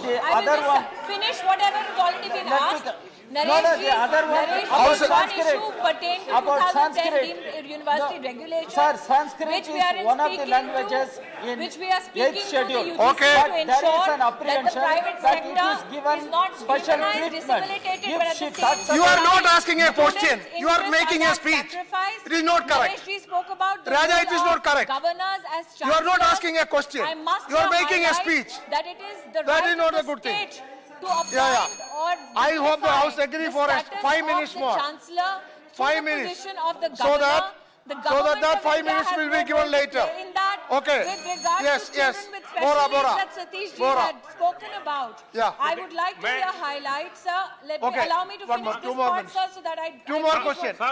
Speaker 7: The
Speaker 1: I will
Speaker 7: other one.
Speaker 1: finish whatever has already been asked.
Speaker 7: The other one.
Speaker 1: Naresh,
Speaker 7: Sanskrit.
Speaker 1: issue pertained to
Speaker 7: About
Speaker 1: 2010
Speaker 7: Sanskrit.
Speaker 1: university regulation.
Speaker 7: Sir, Sanskrit
Speaker 1: which
Speaker 7: is
Speaker 1: we are
Speaker 7: one of the
Speaker 1: speaking
Speaker 7: languages
Speaker 1: to,
Speaker 7: in
Speaker 1: which we are speaking
Speaker 7: 8th
Speaker 1: to
Speaker 7: schedule.
Speaker 1: the UGC
Speaker 5: Okay.
Speaker 1: to
Speaker 7: But
Speaker 1: ensure
Speaker 7: there is an
Speaker 1: that the
Speaker 7: apprehension
Speaker 1: private
Speaker 7: that it
Speaker 1: sector
Speaker 7: is given
Speaker 1: is not
Speaker 7: special
Speaker 1: demonized,
Speaker 7: treatment.
Speaker 1: dissimulated,
Speaker 7: If
Speaker 1: but at
Speaker 7: she
Speaker 1: the same
Speaker 7: talks
Speaker 1: time,
Speaker 5: You are not asking a question.
Speaker 1: students'
Speaker 5: You are
Speaker 1: interests
Speaker 5: making a
Speaker 1: not
Speaker 5: speech.
Speaker 1: sacrificed.
Speaker 5: It is not correct.
Speaker 1: Naresh ji spoke about the
Speaker 5: Raja,
Speaker 1: role
Speaker 5: it is
Speaker 1: of
Speaker 5: not correct.
Speaker 1: governors as
Speaker 5: You are not
Speaker 1: chancellors.
Speaker 5: asking a question.
Speaker 1: I must
Speaker 5: You are
Speaker 1: now
Speaker 5: making a
Speaker 1: highlight
Speaker 5: speech.
Speaker 1: that it is the
Speaker 5: That
Speaker 1: right
Speaker 5: is not
Speaker 1: of
Speaker 5: a good
Speaker 1: the
Speaker 5: thing.
Speaker 1: state to appoint or
Speaker 5: I hope the
Speaker 1: define
Speaker 5: House agree
Speaker 1: the
Speaker 5: for us.
Speaker 1: status
Speaker 5: 5
Speaker 1: of
Speaker 5: minutes
Speaker 1: the
Speaker 5: more.
Speaker 1: Chancellor to
Speaker 5: 5
Speaker 1: the
Speaker 5: minutes.
Speaker 1: position of the
Speaker 5: So
Speaker 1: governor.
Speaker 5: that-
Speaker 1: The
Speaker 5: so
Speaker 1: government
Speaker 5: that
Speaker 1: of
Speaker 5: 5
Speaker 1: India
Speaker 5: minutes
Speaker 1: has
Speaker 5: will
Speaker 1: no
Speaker 5: be
Speaker 1: role
Speaker 5: given
Speaker 1: to
Speaker 5: later.
Speaker 1: play in that.
Speaker 5: Okay.
Speaker 1: With regard
Speaker 5: Yes,
Speaker 1: to
Speaker 5: yes.
Speaker 1: children with special
Speaker 5: Bora,
Speaker 1: needs
Speaker 5: Bora.
Speaker 1: that Satish ji
Speaker 5: Bora.
Speaker 1: had spoken about.
Speaker 5: Yeah.
Speaker 1: I would like to hear highlights, sir.
Speaker 5: Okay.
Speaker 1: Allow me to
Speaker 5: One
Speaker 1: finish
Speaker 5: more,
Speaker 1: this
Speaker 5: 2 more
Speaker 1: part,
Speaker 5: minutes.
Speaker 1: sir, so that I...
Speaker 5: Two more questions.
Speaker 1: I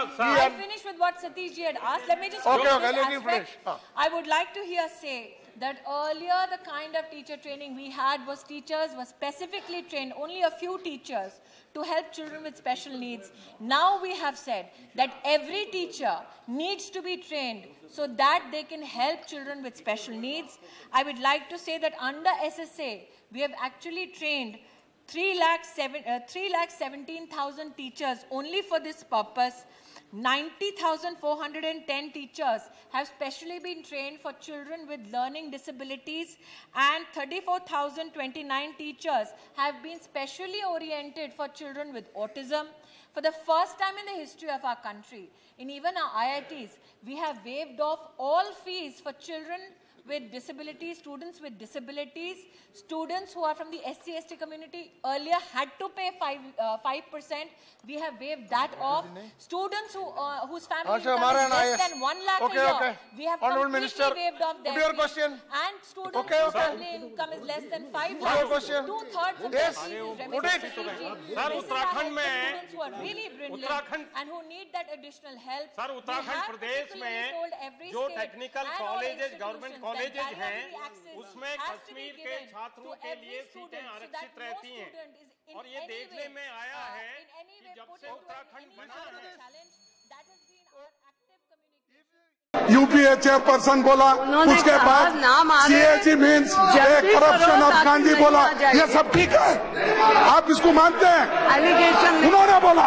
Speaker 1: finished with what Satish ji had asked. Let me just
Speaker 5: Okay,
Speaker 1: finish
Speaker 5: okay,
Speaker 1: this
Speaker 5: let him
Speaker 1: aspect.
Speaker 5: finish.
Speaker 1: I would like to hear say that earlier the kind of teacher training we had was teachers were specifically trained, only a few teachers, to help children with special needs. Now we have said that every teacher needs to be trained so that they can help children with special needs. I would like to say that under SSA, we have actually trained 3,17,000 teachers only for this purpose. 90,410 teachers have specially been trained for children with learning disabilities, and 34,029 teachers have been specially oriented for children with autism. For the first time in the history of our country, in even our IITs, we have waived off all fees for children with disabilities, students with disabilities, students who are from the SC/ST community earlier had to pay 5%. We have waived that off. Students whose family income is less than 1 lakh a year, we have completely waived off their fees. And students whose family income is less than 5 lakhs, 2/3 of their fees is remitted to CG. This is our help for students who are really brilliant and who need that additional help.
Speaker 8: Sir Uttarakhand प्रदेश में जो technical colleges government college colleges हैं उसमें कश्मीर के छात्रों के लिए सीटें आरक्षित रहती हैं और ये देखने में आया है कि जब से उत्तराखंड बना है
Speaker 9: यूपीए चेयरपर्सन बोला, उसके बाद CAG means corruption of Gandhi बोला, ये सब ठीक है? आप इसको मानते हैं? उन्होंने बोला।